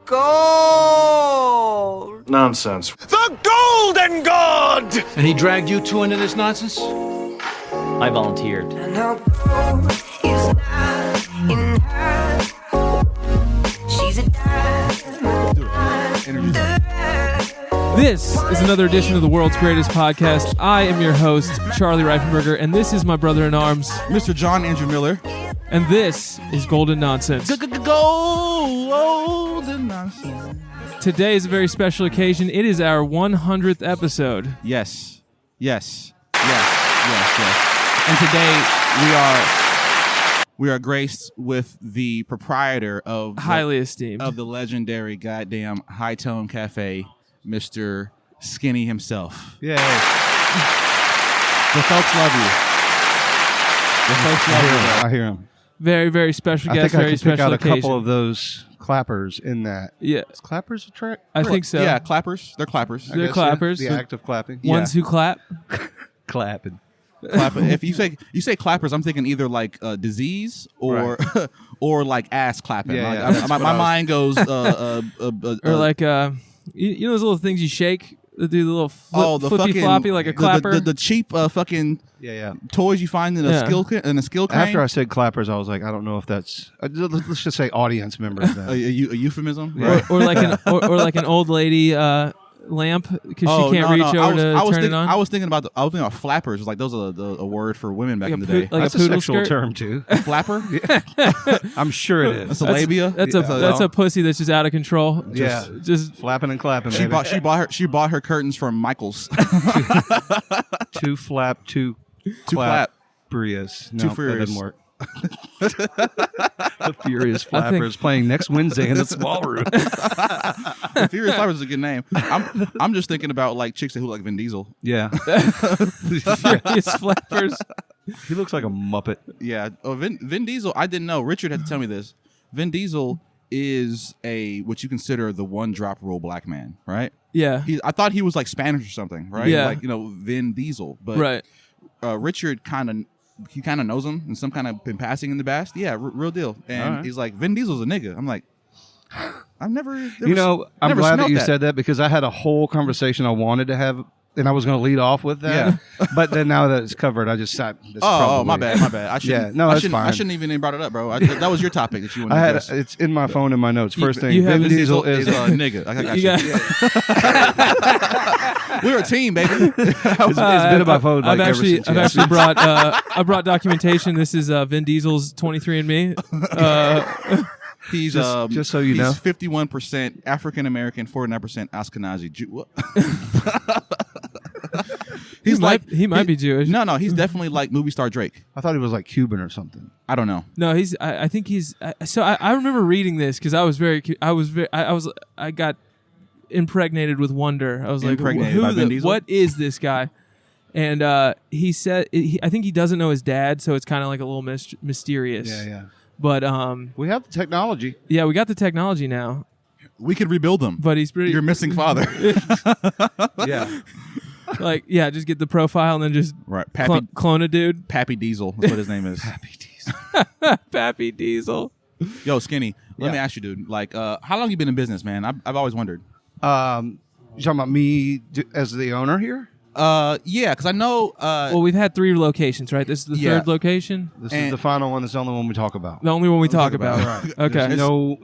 gold. Nonsense. The Golden God! And he dragged you two into this nonsense? I volunteered. And her gold is not in her. She's a diamond. This is another edition of the world's greatest podcast. I am your host, Charlie Reifenberger, and this is my brother-in-arms, Mr. John Andrew Miller. and this is Golden Nonsense. Golden Nonsense. Today is a very special occasion. It is our 100th episode. Yes. And today we are graced with the proprietor of Highly esteemed. of the legendary goddamn High Tone Cafe, Mr. Skinny himself. Yay. The folks love you. The folks love you. I hear him. Very, very special I guest, think I very can pick special out a occasion. couple of those clappers in that. Yeah, Is clappers a trick? I think so. Yeah, clappers. They're clappers. I They're guess, clappers. Yeah. The act of clapping. Yeah. Ones who clap. Clapping. If you say clappers, I'm thinking either like disease or or like ass clapping. Yeah, Like, yeah, my mind goes Or like, you know those little things you shake that do the little the flippy fucking floppy like a clapper? the cheap fucking Yeah. toys you find in a Yeah. skill crane. After I said clappers, I was like, I don't know if that's. Let's just say audience members. a Then. euphemism. or like an old lady lamp because she can't reach over to turn it on. I was thinking about flappers. It's like those are a word for women back in the day. Like That's a poodle sexual skirt? term too. Flapper. I'm sure it That's is. a labia. That's a pussy that's just out of control. Yeah. Just Flapping and clapping. She baby. bought her curtains from Michaels. two flap, two clap. Furious. Two No, furious. That didn't work. The Furious Flappers playing next Wednesday in the small room. Furious Flappers is a good name. I'm just thinking about like chicks that look like Vin Diesel. Yeah. furious flappers. He looks like a Muppet. Yeah. Oh, Vin Diesel. I didn't know. Richard had to tell me this. Vin Diesel is what you consider the one drop rule black man, right? Yeah. I thought he was like Spanish or something, right? Yeah. Like Vin Diesel, but Right. Richard kind of knows him and some kind of been passing in the past. Yeah, real deal. And All right. he's like, Vin Diesel's a nigga. I'm like, I'm never I'm never glad that smelt you said that because I had a whole conversation I wanted to have, and I was going to lead off with that. Yeah. But then now that it's covered, I just sat. Oh, my bad. I shouldn't. Yeah, no, that's I fine. shouldn't even have brought it up, bro. That was your topic that you wanted I to had address. it's in my phone in my notes. First thing, you have Vin Diesel is a nigga. I got You you. We're a team, baby. it's been in my phone. Like, I've ever since, actually brought I brought documentation. This is Vin Diesel's 23andMe. He's just so you know. he's 51% African American, 49% Ashkenazi Jew. What? He might be Jewish. No, he's definitely like movie star Drake. I thought he was like Cuban or something. I don't know. No, he's. I think he's. So I remember reading this because I got impregnated with wonder. I was like, Impregnated by Vin Diesel? what is this guy? And he said, I think he doesn't know his dad, so it's kind of like a little mysterious. Yeah. But We have the technology. yeah, we got the technology now. We could rebuild him. But he's pretty. Your missing father. Yeah. Like, yeah, just get the profile and then just Right. clone a dude. Pappy Diesel. That's what his name is. Happy Diesel. Pappy Diesel. Yo, Skinny, let Yeah. me ask you, dude. Like, how long you been in business, man? I've always wondered. You talking about me as the owner here? Yeah, because I know. Well, we've had 3 locations, right? This is the Yeah. third location. This And- is the final one. That's the only one we talk about. The only one we talk about. Right. Okay. There's no,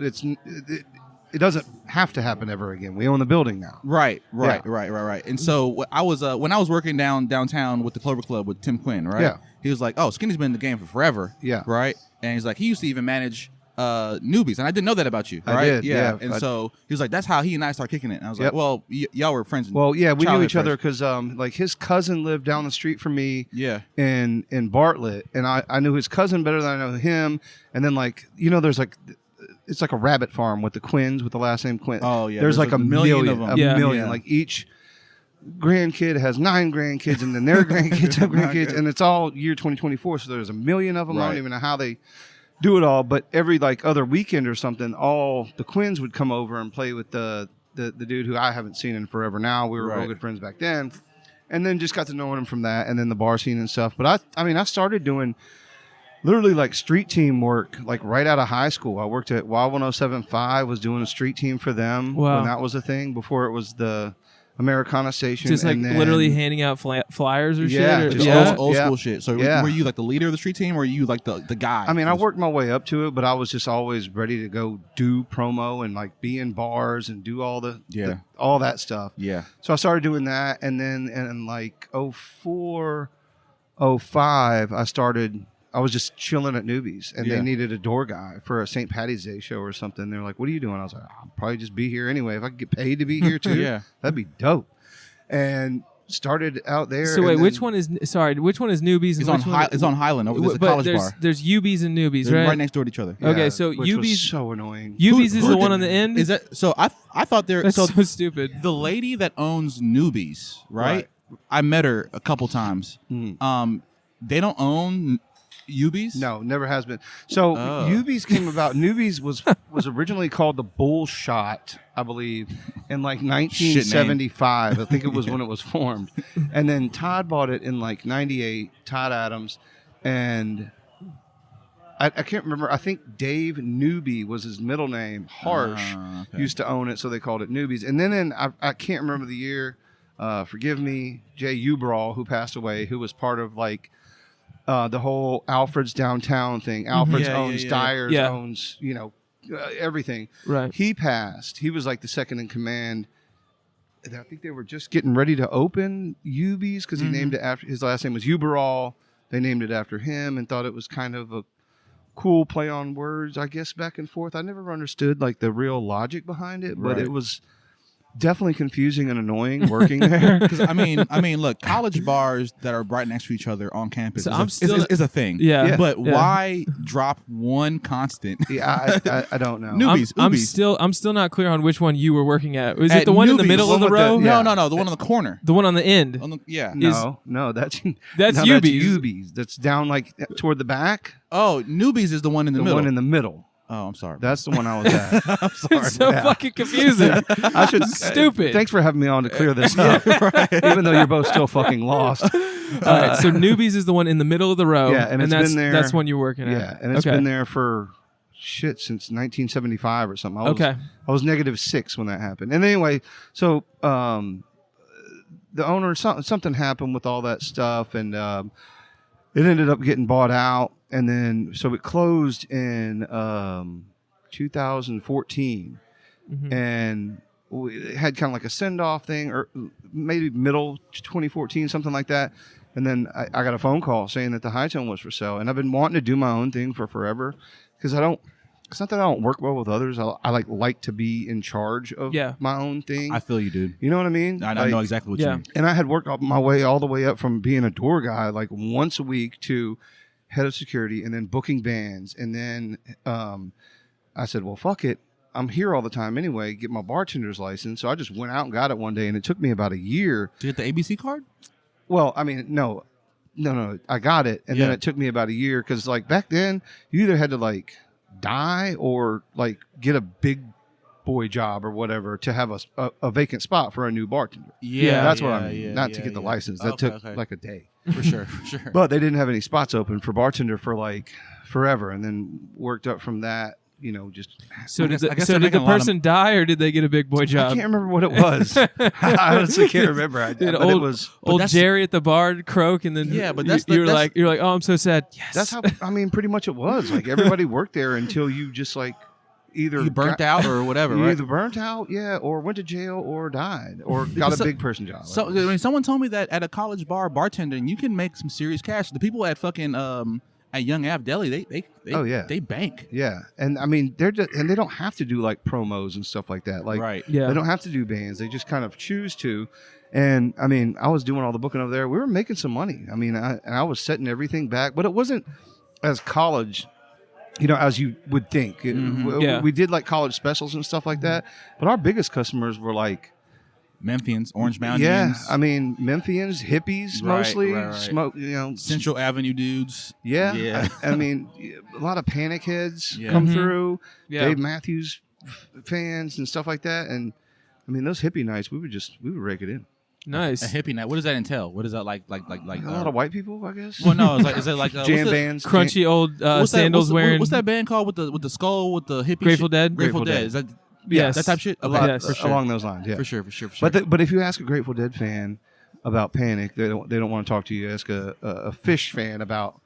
it doesn't have to happen ever again. We own the building now. Right. Yeah. And so I was when I was working downtown with the Clover Club with Tim Quinn, right? Yeah. He was like, "Oh, Skinny's been in the game for forever." Yeah. Right. And he's like, he used to even manage newbies, and I didn't know that about you. I right? did, Yeah. yeah. And so he was like, "That's how he and I started kicking it." And I was Yep. like, "Well, y'all were friends." Well, yeah, we knew childhood each other friends. because like his cousin lived down the street from me. Yeah. In Bartlett, and I knew his cousin better than I know him. And then like there's like. It's like a rabbit farm with the Quins, with the last name Quinn. Oh, yeah. There's like a million of them. A Yeah. million. Yeah. Like each grandkid has 9 grandkids, and then their grandkids have grandkids, and it's all year 2024. So there's a million of them. I Right. don't even know how they do it all, but every like other weekend or something, all the Quins would come over and play with the dude who I haven't seen in forever. Now we were real Right. good friends back then, and then just got to know him from that, and then the bar scene and stuff. But I mean, I started doing literally like street team work, like right out of high school. I worked at Y1075, was doing a street team for them Wow. when that was a thing, before it was the Americana station. Just like and then, literally handing out flyers or Yeah, shit. Or, just yeah. Old school shit. So Yeah. were you like the leader of the street team, or were you like the guy? I mean, I worked my way up to it, but I was just always ready to go do promo and like be in bars and do all all that stuff. Yeah. So I started doing that, and then in like 04, 05, I was just chilling at Newbies, and Yeah. they needed a door guy for a St. Patty's Day show or something. They're like, "What are you doing?" I was like, "I'll probably just be here anyway. If I could get paid to be here too, Yeah. that'd be dope." And started out there. So wait, and which then- one is which one is newbies? It's and on which one it's on Highland. There's a but college bar. there's UBs and newbies, They're right? right next door to each other. Okay, so which was UBs so annoying. UBs is Who the one did- on the end. Is that so? I thought there. That's So so stupid. the lady that owns Newbies, right? I met her a couple times. They don't own Ubies. No, never has been. So Oh. Newbies came about. Newbies was originally called the Bull Shot, I believe, in like 1975. I think it was when it was formed, and then Todd bought it in like '98. Todd Adams, and I can't remember. I think Dave Newby was his middle name. Harsh Okay. used to own it, so they called it Newbies. And then I can't remember the year. Forgive me, Jay Ubraw, who passed away, who was part of like. The whole Alfred's downtown thing. Alfred's Yeah, owns yeah. Dyers, Yeah. owns everything. Right. He passed. He was like the second in command. I think they were just getting ready to open Ubies because he named it after his last name was Uberall. They named it after him and thought it was kind of a cool play on words, I guess, back and forth. I never understood like the real logic behind it, but Right. it was definitely confusing and annoying working there. Because I mean, look, college bars that are right next to each other on campus So is, I'm a, still- is a thing. Yeah. But Yeah. why drop one constant? Yeah, I don't know. Newbies, I'm Ubies. still not clear on which one you were working at. Was it At the one in the Newbies, middle the of the one with row? the- yeah. No, the one on the corner. The one on the end. Yeah. No, that's That's no, Ubies. Ubies. That's down like toward the back. Oh, Newbies is the one in the The middle. one in the middle. Oh, I'm sorry. That's the one I was at. I'm sorry. It's so Yeah. fucking confusing. I should Stupid. Thanks for having me on to clear this up. Even though you're both still fucking lost. All right, so newbies is the one in the middle of the row. Yeah, and it's that's been there- that's one you're working at. Yeah, and it's okay. been there for since 1975 or something. Okay. I was -6 when that happened. And anyway, so the owner something happened with all that stuff, and it ended up getting bought out, and then so it closed in 2014, and we had kind of like a send-off thing, or maybe middle 2014, something like that. And then I got a phone call saying that the High Tone was for sale, and I've been wanting to do my own thing for forever because it's not that I don't work well with others. I like to be in charge of my own thing. I feel you, dude. You know what I mean? I Like, know exactly what you mean. and I had worked my way all the way up from being a door guy, like once a week, to head of security, and then booking bands. And then I said, well, fuck it. I'm here all the time anyway. Get my bartender's license. So I just went out and got it one day, and it took me about a year. Did you get the ABC card? Well, I mean, no. I got it, and then it took me about a year because, like, back then, you either had to like die or like get a big boy job or whatever to have a vacant spot for a new bartender. That's what I mean. Not to get the license. That took like a day. For sure. But they didn't have any spots open for bartender for like forever, and then worked up from that. You know, just So I did guess the they're making a lot of- person die, or did they get a big boy I job? can't remember what it was. I honestly can't remember. Did But old, it was. old that's- Jerry at the bar croak, and then Yeah, but you're like, oh, I'm so sad. Yes, That's how. I mean, pretty much it was. Like everybody worked there until you just like either You burnt out or whatever, You right? either burnt out, or went to jail, or died, or got a So- big person job. So I mean, someone told me that at a college bar bartending, you can make some serious cash. The people at fucking at Young Ave Deli, they Oh, yeah. they bank. yeah, and I mean they're just, and they don't have to do like promos and stuff like that. Like Right. Yeah. they don't have to do bands. They just kind of choose to. And I mean, I was doing all the booking over there. We were making some money. I mean, I was setting everything back, but it wasn't as college, as you would think. Yeah. We did like college specials and stuff like that, but our biggest customers were like, Memphians, Orange Mountains. yeah, I mean, Memphians, hippies Right, mostly, right. smoke, Central Avenue dudes. Yeah, Yeah. I mean, a lot of Panic heads Yeah. come Mhm. through. Yeah. Dave Matthews fans and stuff like that. And I mean, those hippie nights, we would rake it in. Nice. A hippie night. What does that entail? What is that like? A lot of white people, I guess. Well, no. Is it like jam bands, Crunchy old sandals wearing. What's that band called with the skull with the hippie? Grateful shit? Dead? Grateful Dead. Is that Yes. that type shit? A lot, Yes. For sure. along those lines. Yeah, For sure. But if you ask a Grateful Dead fan about Panic, they don't want to talk to you. Ask a Fish fan about.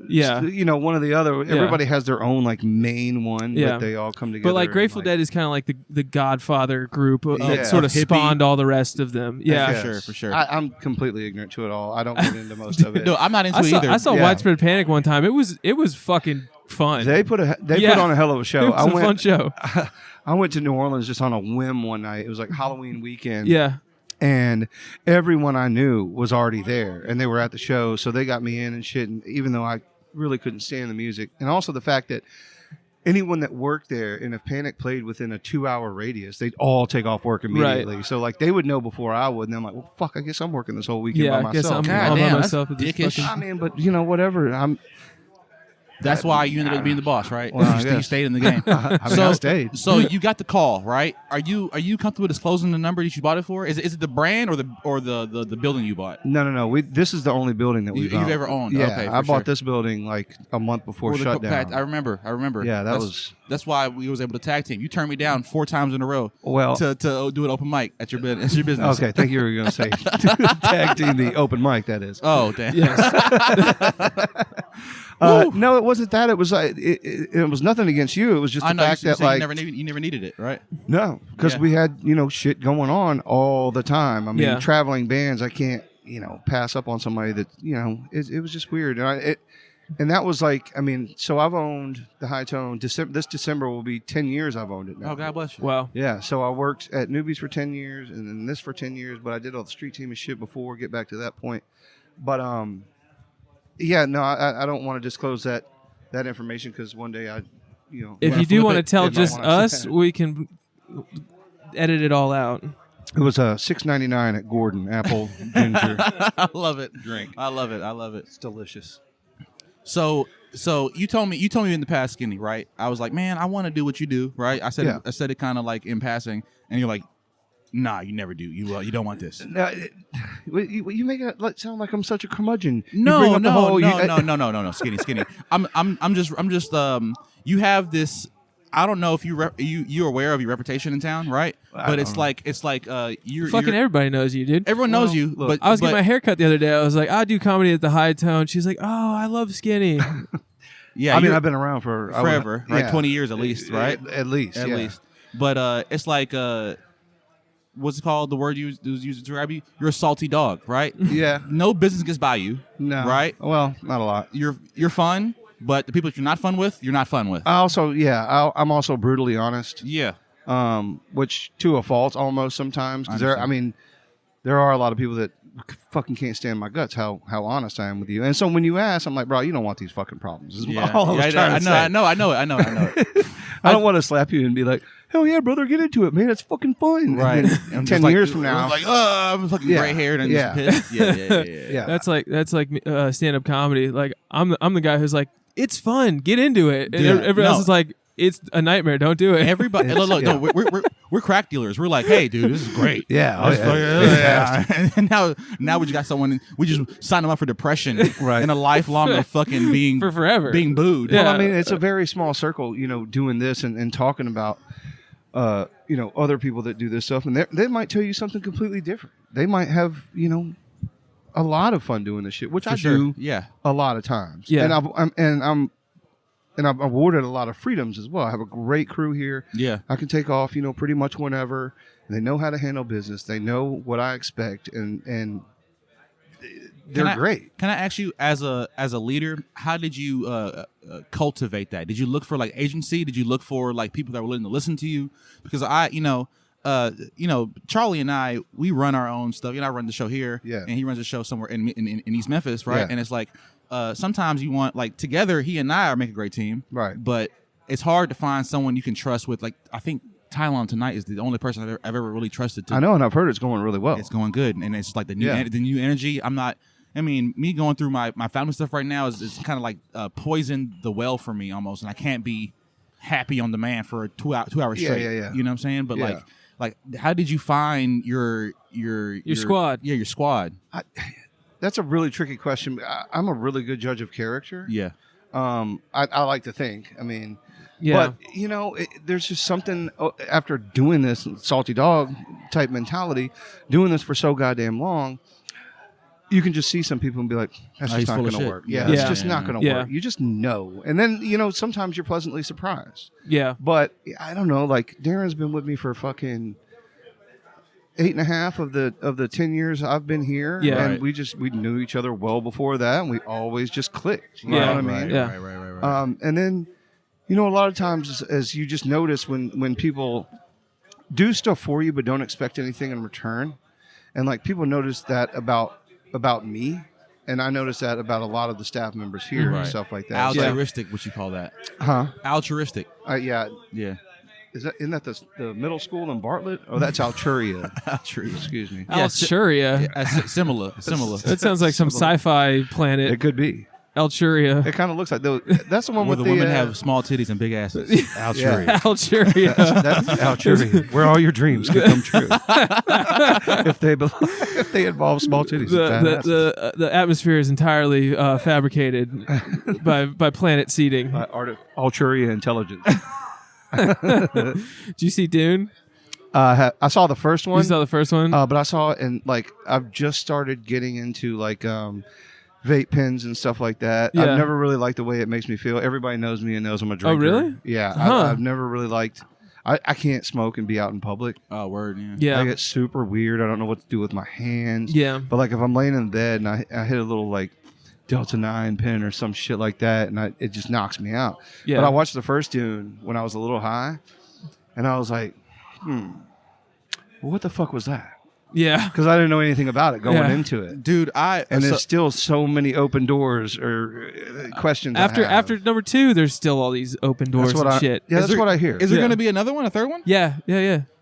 Yeah. One of the other. Everybody has their own like main one, Yeah. but they all come together. But like and, Grateful Dead is kind of like the Godfather group Yeah. that sort of Hippie. spawned all the rest of them. Yeah. Yes. For sure. I'm completely ignorant to it all. I don't get into most of it. No, I'm not into it either. I saw Yeah. Widespread Panic one time. It was fucking fun. They put Yeah. on a hell of a show. It was a fun show. I went to New Orleans just on a whim one night. It was like Halloween weekend. Yeah. And everyone I knew was already there, and they were at the show, so they got me in and shit. And even though I really couldn't stand the music, and also the fact that anyone that worked there, and if Panic played within a 2-hour radius, they'd all take off work immediately. Right. So like they would know before I would, and I'm like, well, fuck, I guess I'm working this whole weekend Yeah, by I guess myself. I'm God all damn, by that's myself. at this dickish. fucking- I mean, but whatever. That's why you ended up being the boss, right? Well, I you guess. stayed in the game. I mean, I stayed. So you got the call, right? Are you comfortable disclosing the number that you bought it for? Is it the brand or the building you bought? No. This is the only building that You've we've ever owned? Yeah, Okay, for I bought sure. this building like a month before Or the shutdown. Pat, I remember. Yeah, That's why we was able to tag team. You turned me down 4 times in a row. Well- to do an open mic at your business. Okay, thank you. You were going to say tag team the open mic. That is. Oh damn. No, it wasn't that. It was like it was nothing against you. It was just I the know fact you that said like you never needed it, right? no, because Yeah. we had shit going on all the time. I mean, Yeah. traveling bands. I can't pass up on somebody that it was just weird. And that was like, I mean, so I've owned the High Tone. This December will be 10 years I've owned it now. Oh God bless you. Wow. Yeah, so I worked at Newbies for 10 years and then this for 10 years, but I did all the street team and shit before, get back to that point. But, yeah, no, I don't want to disclose that information because one day If wanna you do flip want to it, tell if I just wanna- us, we can edit it all out. It was $6.99 at Gordon, apple ginger. I love it. Drink. I love it. It's delicious. So you told me in the past, Skinny, right? I was like, man, I want to do what you do, right? I said Yeah. it kind of like in passing, and you're like, nah, you never do. You don't want this. Now, you make it sound like I'm such a curmudgeon. You No, bring up the no, whole- no, Skinny. I'm just you have this. I don't know if you're aware of your reputation in town, right? But it's like you're Fucking everybody knows you, dude. everyone knows Well, you. look, But I was getting but- my hair cut the other day. I was like, I do comedy at the High Tone. She's like, oh, I love Skinny. yeah. I mean, you're- I've been around for forever, right? yeah. 20 years at least, right? At least, At yeah. least. But it's like what's it called? The word you used to describe you? You're a salty dog, right? Yeah. No business gets by you. No. Right? Well, not a lot. You're fun, but the people that you're not fun with, you're not fun with. I also, I'm also brutally honest. Yeah. Which to a fault almost sometimes. Because there are a lot of people that fucking can't stand my guts. How honest I am with you. And so when you ask, I'm like, bro, you don't want these fucking problems. Is Yeah. all I was trying to say. I know it. I don't want to slap you and be like, hell yeah, brother, get into it, man. It's fucking fun. Right. And then I'm 10 just like- years from now, like, oh, I'm fucking Yeah. gray haired and Yeah. just pissed. Yeah. yeah. That's like stand up comedy. Like I'm the guy who's like, it's fun, get into it. And Yeah. everybody else is like, it's a nightmare, don't do it. Everybody, look, yeah. no, we're crack dealers. We're like, hey, dude, this is great. Yeah. Oh, This is yeah. fucking- And now we just got someone. We just signed them up for depression, Right. And a lifelong of fucking being For forever. being booed. Yeah. Well, I mean, it's a very small circle, doing this and talking about, other people that do this stuff, and they might tell you something completely different. They might have, a lot of fun doing this shit, which For I sure. do Yeah. a lot of times. Yeah. And I've awarded a lot of freedoms as well. I have a great crew here. Yeah. I can take off, pretty much whenever. And they know how to handle business. They know what I expect, and they're great. Can I ask you, as a leader, how did you cultivate that? Did you look for like agency? Did you look for like people that were willing to listen to you? Because Charlie and I, we run our own stuff. I run the show here, Yeah. and he runs a show somewhere in East Memphis, right? Yeah. And it's like sometimes you want like together. He and I make a great team, Right. But it's hard to find someone you can trust with. Like I think Tylon tonight is the only person I've ever really trusted. I know, and I've heard it's going really well. It's going good, and it's like the new Yeah. the new energy. Me going through my family stuff right now is kind of like poisoned the well for me almost, and I can't be happy on demand for 2 hours Yeah, straight. yeah. You know what I'm saying? But Yeah. like how did you find your Your squad. Yeah, your squad. That's a really tricky question. I'm a really good judge of character. Yeah. I like to think. I mean, Yeah. but there's just something after doing this salty dog type mentality, doing this for so goddamn long. You can just see some people and be like, "That's just not going to work." Yeah, it's just not going to work. You just know, and then sometimes you're pleasantly surprised. Yeah. But I don't know. Like Darren's been with me for fucking 8.5 of the 10 years I've been here. Yeah. And we knew each other well before that, and we always just clicked. You know what I mean? Yeah. Right. And then, a lot of times as you just notice when people do stuff for you but don't expect anything in return, and like people notice that about me, and I notice that about a lot of the staff members here and stuff like that. Altruistic, what you call that? Huh? Altruistic. Yeah. Yeah. Isn't that the middle school in Bartlett? Oh, that's Alturia. Alturia. Excuse me. Alturia. Similar. That sounds like some sci-fi planet. It could be. Alturia. It kind of looks like that's the one where with the women have small titties and big asses. Alturia. Alturia. That's Alturia, where all your dreams can come true if they involve small titties. The atmosphere is entirely fabricated by planet seeding. Alturia intelligence. Did you see Dune? I saw the first one. You saw the first one? But I saw it, and I've just started getting into vape pens and stuff like that. Yeah. I've never really liked the way it makes me feel. Everybody knows me and knows I'm a drinker. Oh, really? Yeah. Huh. I've never really liked. I can't smoke and be out in public. Oh, word, yeah. Yeah. I get super weird. I don't know what to do with my hands. Yeah. But if I'm laying in bed and I hit a little Delta 9 pen or some shit like that, and it just knocks me out. Yeah. But I watched the first Dune when I was a little high, and I was like, well, what the fuck was that? Yeah. Because I didn't know anything about it going into it. Dude, there's still so many open doors or questions. After number 2, there's still all these open doors and shit. Yeah, that's what I hear. Is there going to be another one, a third one? Yeah.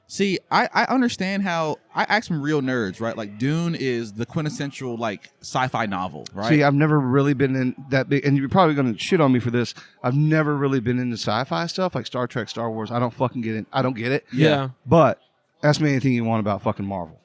See, I understand how I ask some real nerds, right? Like Dune is the quintessential sci-fi novel, right? See, I've never really been in that big, and you're probably going to shit on me for this. I've never really been into sci-fi stuff like Star Trek, Star Wars. I don't fucking get it. I don't get it. Yeah. But ask me anything you want about fucking Marvel.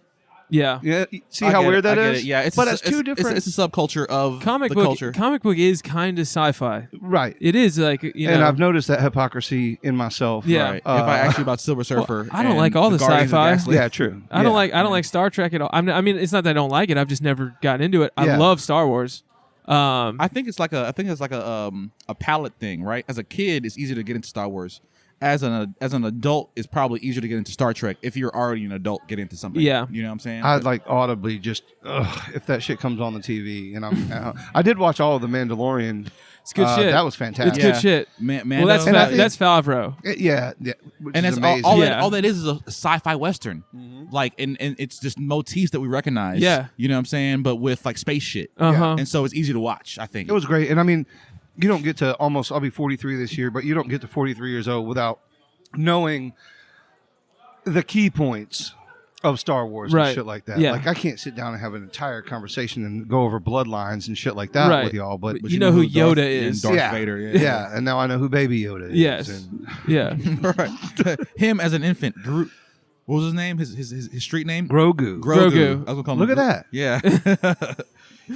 Yeah. Yeah. See how weird that is? Yeah. But it's two different. It's a subculture of Comic the book. culture. Comic book is kind of sci-fi. Right. It is And I've noticed that hypocrisy in myself. Yeah. Right. If I ask you about Silver Surfer, I don't and like all the Guardians of sci-fi. Galaxy- Yeah, true. I don't like Star Trek at all. I mean, it's not that I don't like it. I've just never gotten into it. I love Star Wars. I think it's like a palate thing, right? As a kid, it's easier to get into Star Wars. As an adult, it's probably easier to get into Star Trek if you're already an adult. Get into something. Yeah. You know what I'm saying? I'd audibly just if that shit comes on the TV, and I did watch all of the Mandalorian. It's good shit. That was fantastic. It's good shit. Mando, Well, that's Favreau. Yeah, which and is that's amazing. all that is a sci-fi western, and it's just motifs that we recognize. Yeah. You know what I'm saying? But with space shit, and so it's easy to watch. I think It was great, and I mean, you don't get to I'll be 43 this year, but you don't get to 43 years old without knowing the key points of Star Wars and shit like that. Yeah. I can't sit down and have an entire conversation and go over bloodlines and shit like that with y'all. But you know who Yoda is. Darth Yeah. Vader. yeah, and now I know who Baby Yoda is. Yes. And Yeah. Right. Him as an infant, Groot. What was his name? His street name? Grogu. Grogu. I was gonna call him Look at Groot. that. Yeah.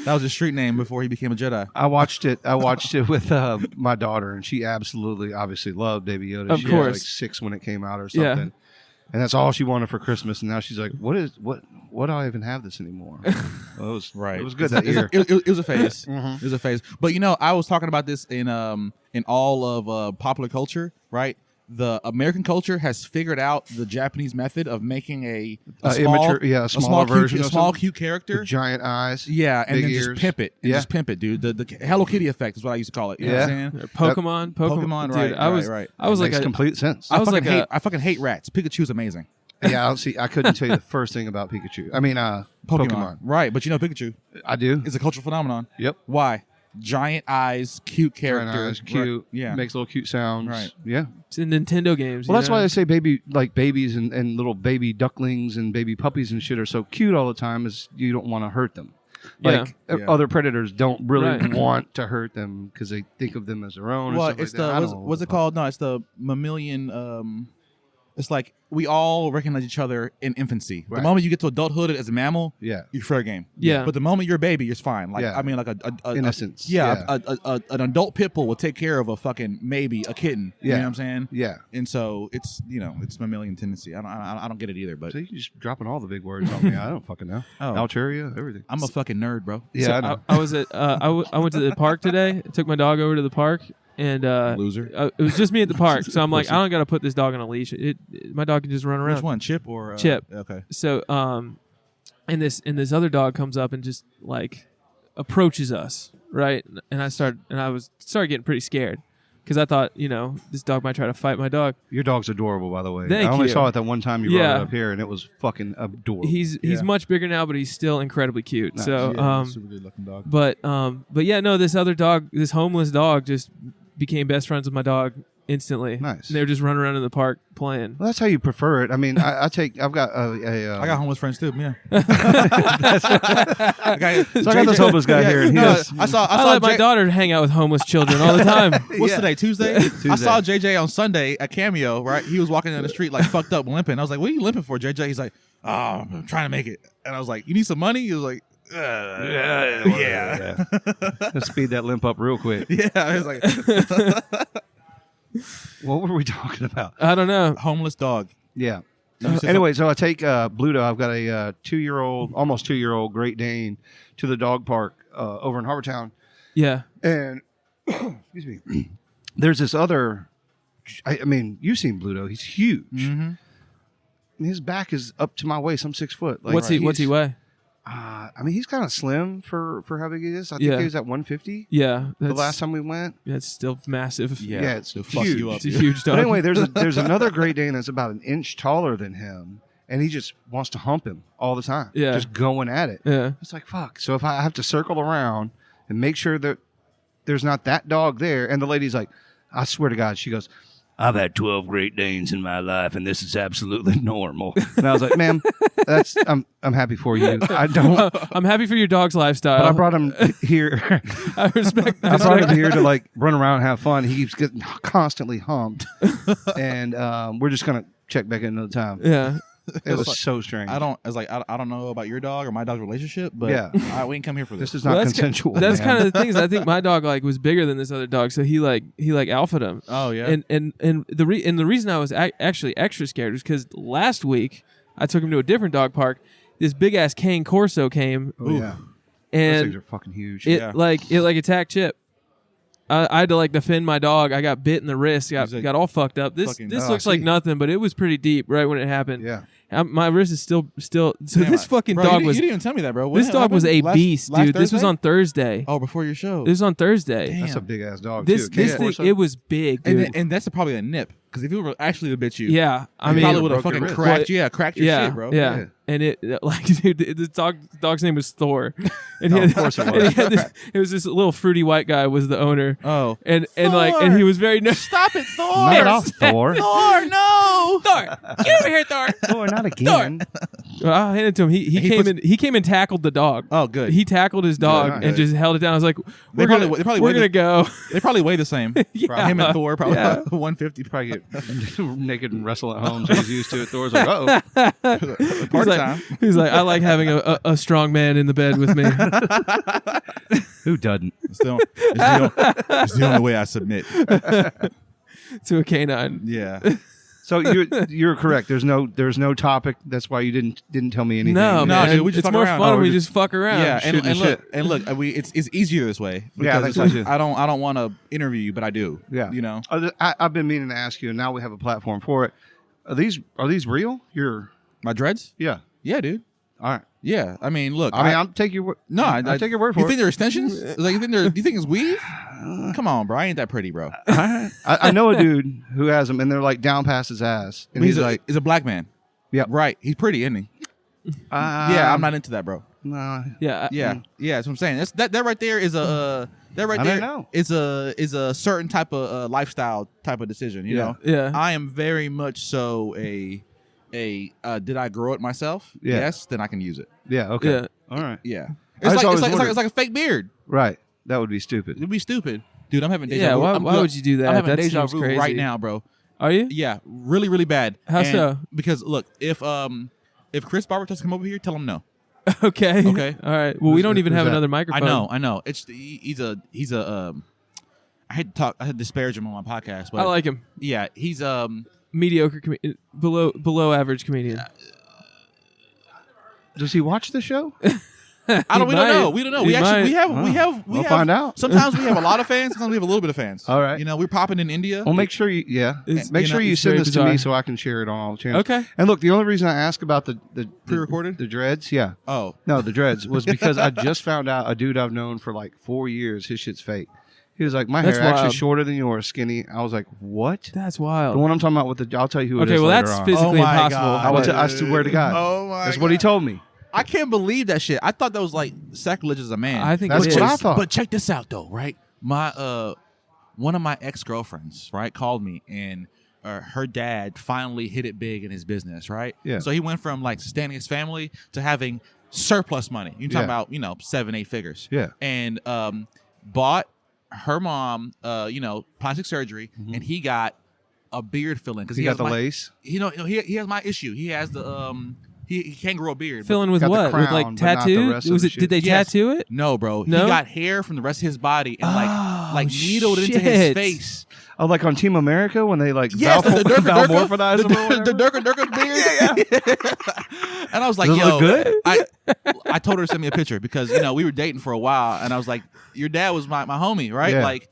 That was his street name before he became a Jedi. I watched it with my daughter, and she obviously loved Baby Yoda. Of She course. was 6 when it came out or Yeah. something. And that's all she wanted for Christmas. And now she's like, what do I even have this anymore? Well, it was good that year. It was a phase. It was a phase. But I was talking about this in all of popular culture, right? The American culture has figured out the Japanese method of making a small, immature, a smaller version cute, of a small something. cute character. With giant eyes. Yeah, and big then ears. just pimp it. And just pimp it, dude. The Hello Kitty effect is what I used to call it. You know what I'm saying? Pokemon, Pokemon, dude, right, I was right. I was Makes like complete sense. I was like I fucking hate rats. Pikachu's amazing. Yeah, I couldn't tell you the first thing about Pikachu. I mean, Pokemon. Right, but Pikachu I do. is a cultural phenomenon. Yep. Why? Giant eyes, cute character. Giant eyes, cute. Right. Yeah. Makes little cute sounds. Right. Yeah. it's in Nintendo games. Well, you that's know? why they say babies and little baby ducklings and baby puppies and shit are so cute all the time is you don't want to hurt them. Yeah. Other predators don't really Right. want to hurt them because they think of them as their own. Well, and it's stuff like that. I don't know what's it called? No, it's the mammalian. It's like we all recognize each other in infancy. The Right. moment you get to adulthood as a mammal, Yeah. you're fair game. Yeah. But the moment you're a baby, you're fine. Like Yeah. I mean, like a Innocence. an adult pit bull will take care of a fucking maybe a kitten. You Yeah. know what I'm saying? Yeah. And so it's it's mammalian tendency. I don't get it either. But So you're just dropping all the big words on me. I don't fucking know. Oh. Alturia, everything. I'm a fucking nerd, bro. Yeah, So I know. I was at I went to the park today. I took my dog over to the park, and Loser. it was just me at the park. So I'm like, I don't got to put this dog on a leash. My dog can just run around. Which one, Chip or Chip. Okay. So and this other dog comes up and just like approaches us, right? And I started getting pretty scared because I thought, this dog might try to fight my dog. Your dog's adorable, by the way. Thank I only you. saw it that one time you Yeah. brought it up here, and it was fucking adorable. He's Yeah. much bigger now, but he's still incredibly cute. Nice. So Yeah, super good looking dog. but yeah, no, this other dog, this homeless dog, just became best friends with my dog instantly. Nice. They were just running around in the park playing. Well, that's how you prefer it. I mean, I've got I got homeless friends too. Yeah. so I got this homeless guy here, and he does. I saw let my Jay- daughter hang out with homeless children all the time. What's Yeah. today? Tuesday? I saw JJ on Sunday at Cameo, right? He was walking down the street like fucked up limping. I was like, what are you limping for, JJ? He's like, oh, I'm trying to make it. And I was like, you need some money? He was like, yeah. Let's speed that limp up real quick. Yeah. I was like, What were we talking about? I don't know. homeless dog. Yeah. Let me say Anyway, so I take Bluto. I've got a 2-year-old, almost 2-year-old Great Dane to the dog park over in Harbortown. Yeah. And, excuse me, there's this other, I mean, you've seen Bluto. He's huge. Mm-hmm. I mean, his back is up to my waist. I'm 6 foot. Like, What's he he's- weigh? I mean, he's kind of slim for how big he is. I think Yeah. he was at 150 Yeah. the last time we went. That's still massive. Yeah, it's to fuck huge. you up. It's a huge dog. But anyway, there's another Great Dane that's about an inch taller than him, and he just wants to hump him all the time. Yeah. Just going at it. Yeah. It's like, fuck. So if I have to circle around and make sure that there's not that dog there, and the lady's like, I swear to God, she goes, I've had 12 Great Danes in my life, and this is absolutely normal. And I was like, ma'am, I'm happy for you. I don't. I'm happy for your dog's lifestyle. But I brought him here. I respect. I brought him here to like run around and have fun. He keeps getting constantly humped, and we're just gonna check back in another time. Yeah. It was like- so strange. I don't know about your dog or my dog's relationship, but Yeah. we didn't come here for this. This is not That's consensual. That's man. kind of the thing is I think my dog like was bigger than this other dog, so he alphaed him. Oh yeah. And the reason I was actually extra scared was because last week I took him to a different dog park. This big ass cane corso came, Oh, yeah. Those and things are fucking huge. it Yeah. it attacked Chip. I had to like defend my dog. I got bit in the wrist. He's like Got all fucked up. This fucking- this Oh, looks I like see. nothing, but it was pretty deep right when it happened. Yeah. My wrist is still. So Damn, this fucking bro, dog you was. didn't even tell me that, bro. What This dog was a happened? beast, Last dude. This was Thursday? on Thursday. Oh, before your show. This was on Thursday. Damn. That's a big ass dog This too. this Cane thing, Corso? it was big, dude. and that's probably a nip because if it were actually to bit you, Yeah, I I mean, probably would have broke your fucking wrist. cracked your yeah, shit, bro. Yeah. Yeah. And it like, dude, the dog's name was Thor, and Oh, of course it was. and he had this, it was this little fruity white guy was the owner, Oh, and Thor! he was very nervous. stop it, Thor! Knock it off, Thor. Thor, no! Thor, get over here, Thor. Thor, not again. Well, I'll hand it to him. He came and tackled the dog. Oh, good. He tackled his dog Good. and just held it down. I was like, They we're probably we're weigh gonna go. They probably weigh the same. Yeah. Him and Thor probably Yeah. 150. Probably get naked and wrestle at home. So he's used to it. Thor's like, oh. He's Party like, time. he's like, I like having a strong man in the bed with me. Who doesn't? It's the only way I submit. To a canine. Yeah. So you're correct. There's no topic. That's why you didn't tell me anything. No, No, man. dude, we just it's fuck more around. fun Oh, when we're we just- just fuck around. Yeah, shooting and shit. look, it's easier this way. Yeah, I Because think so, too. I don't want to interview you, but I do. Yeah. You know. I've been meaning to ask you, and now we have a platform for it. Are these real? My dreads? Yeah. Yeah, dude. All right. Yeah. I mean, look. I mean, I'll take your word. no, I'll take your word for You it. think they're extensions? Like you think it's weave? Come on, bro. I ain't that pretty, bro. I know a dude who has them, and they're like down past his ass, and he's like, he's a black man. Yep. Right. He's pretty, isn't he? Yeah, I'm not into that, bro. Nah. Yeah. Yeah, yeah. That's what I'm saying. That right there is a that right I there don't know. is a certain type of lifestyle type of decision. You Yeah. know. Yeah. I am very much so a did I grow it myself? Yeah. Yes. Then I can use it. Yeah. Okay. Yeah. All right. Yeah. I just always It's wondered. like a fake beard. Right. That would be stupid. It'd be stupid, dude. I'm having deja Yeah, vu. why would you do that? I'm having That deja seems vu crazy. right now, bro. Are you? Yeah, really, really bad. How And so? Because look, if Chris Barber tries to come over here, tell him no. Okay. Okay. All right. Well, we don't even who's have that? another microphone. I know. It's he's a I hate to talk. I had to disparage him on my podcast, but I like him. yeah, he's Mediocre, below average comedian. Does he watch the show? we don't know. We don't know. He We actually might. We'll find out. Sometimes we have a lot of fans. Sometimes we have a little bit of fans. All right. You know, we're popping in India. Well, make sure you make sure you it's send very this to me bizarre. so I can share it on all the channels. Okay. And look, the only reason I ask about the Pre-recorded? the dreads, yeah. Oh, No, the dreads was because I just found out a dude I've known for like 4 years. His shit's fake. He was like, my That's hair actually wild. shorter than yours, skinny. I was like, what? That's The wild. one I'm talking about with the, I'll tell you who it Okay, is well, later that's on. physically Oh my impossible. God. I, will but- I swear to God. Oh my That's what he told me. I can't believe that shit. I thought that was like sacrilege as a man. I think That's it what is. I thought. But check this out though, right? My one of my ex-girlfriends, right, called me and her dad finally hit it big in his business, right? Yeah. So he went from like sustaining his family to having surplus money. You talking Yeah. about, 7-8 figures. Yeah. And bought her mom plastic surgery and he got a beard filling because He got the lace. He has my issue. He has the he can't grow a beard. Filling with Got the what? With crown, like but not the tattoo? rest of Was the it? shit. Did they Yes. tattoo it? No, bro. No? He got hair from the rest of his body and Oh, like needled it into his shit. face. Oh, like on Team America when they like Yes, the Valmorphinize him or the whatever? Durka beard. And I was like, Does it yo, look good? I told her to send me a picture because we were dating for a while, and I was like, your dad was my homie, right? Yeah. Like,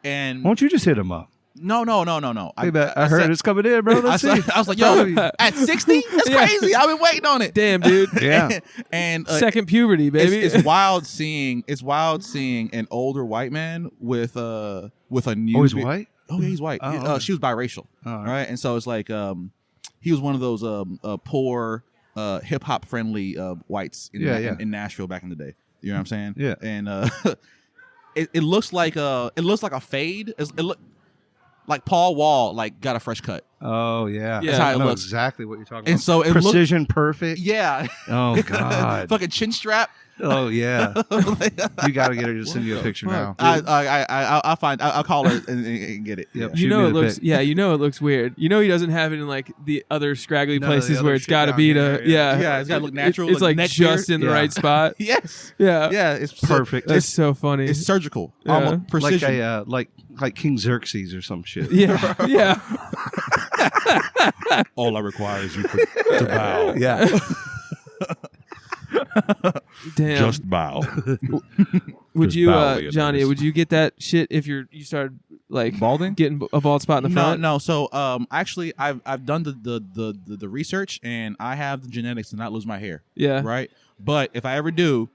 and Won't you just hit him up? no. Hey, I heard said- it's coming in, bro. Let's see. I was like, yo, at 60, that's Yeah. crazy. I've been waiting on it. Damn, dude. Yeah. And Second puberty, baby. It's wild seeing an older white man with a new. Oh, he's beard. white? Oh yeah, he's white. Oh, okay. She was biracial, Oh, all right? And so it's like he was one of those poor hip hop friendly whites in Nashville back in the day. You know what I'm saying? Yeah. And it looks like a fade. It look like Paul Wall like got a fresh cut. Oh yeah. That's how I it know looks. exactly what you're talking And about. so it precision perfect. Yeah. Oh God. Fucking chin strap. Oh yeah. You got to get her to send you a picture now. I'll call her and get it. Yep. Yeah. Shoot me it the looks. pic. Yeah, it looks weird. He doesn't have it in like the other scraggly None of the places other where it's shit got to down be here, to. Yeah, Yeah, it's gotta look natural, It's like like neck just beard. in the Yeah. right spot. Yes. Yeah, Yeah. It's Perfect. That's so funny. It's surgical. Yeah. Almost Like precision. a like King Xerxes or some shit. yeah, yeah. All I require is you to bow. Yeah. Damn. Just bow. would just you, bow, Leonidas. Johnny? Would you get that shit if you started like Balding? getting a bald spot in the front? No. So actually, I've done the research, and I have the genetics to not lose my hair. Yeah. Right. But if I ever do,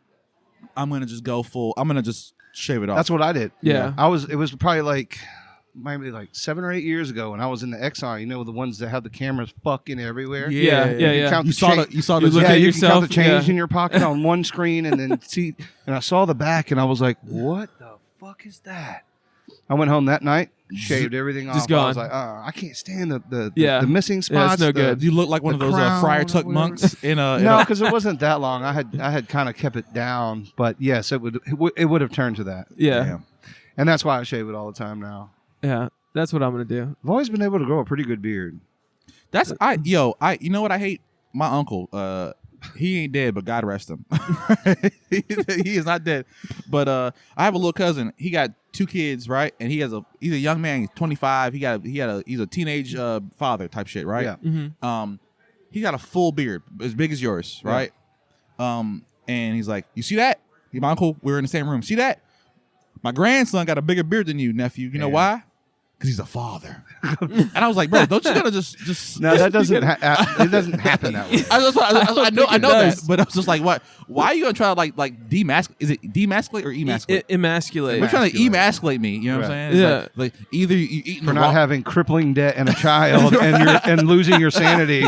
I'm gonna just go full. I'm gonna just shave it off. That's what I did. Yeah. It was probably maybe like 7 or 8 years ago when I was in the Exxon, the ones that have the cameras fucking everywhere. Yeah. You count You the saw change- you saw You the look yeah, at you can count yourself, the change yeah. in your pocket on one screen and then see. And I saw the back and I was like, "What the fuck is that?" I went home that night, shaved everything off. Just I was gone. like, I can't stand the Yeah. missing Yeah, it's spots. no the- good. You look like one of The those crown Friar or Tuck whatever. monks in a. No, because it wasn't that long. I had kind of kept it down, but yes, it would have turned to that, Yeah. Damn. and that's why I shave it all the time now. Yeah. That's what I'm gonna do. I've always been able to grow a pretty good beard. That's you know what I hate? My uncle, he ain't dead, but God rest him. He is not dead. But I have a little cousin. He got 2 kids, right? And he's a young man. He's 25. He's a teenage father type shit, right? Yeah. Mm-hmm. He got a full beard, as big as yours, right? And he's like, "You see that?" My uncle, we were in the same room. See that? My grandson got a bigger beard than you, nephew. You know why? Because he's a father. And I was like, bro, don't you gotta just No, that doesn't. It doesn't happen that way. I know it that, does. but I was just like, what? Why are you gonna try to like demasculate? Is it demasculate or emasculate? Emasculate. We're trying to Emasculate. emasculate me. You know what I'm Right. saying? It's Yeah. Like either you eating For the not raw- having crippling debt and a child and losing your sanity,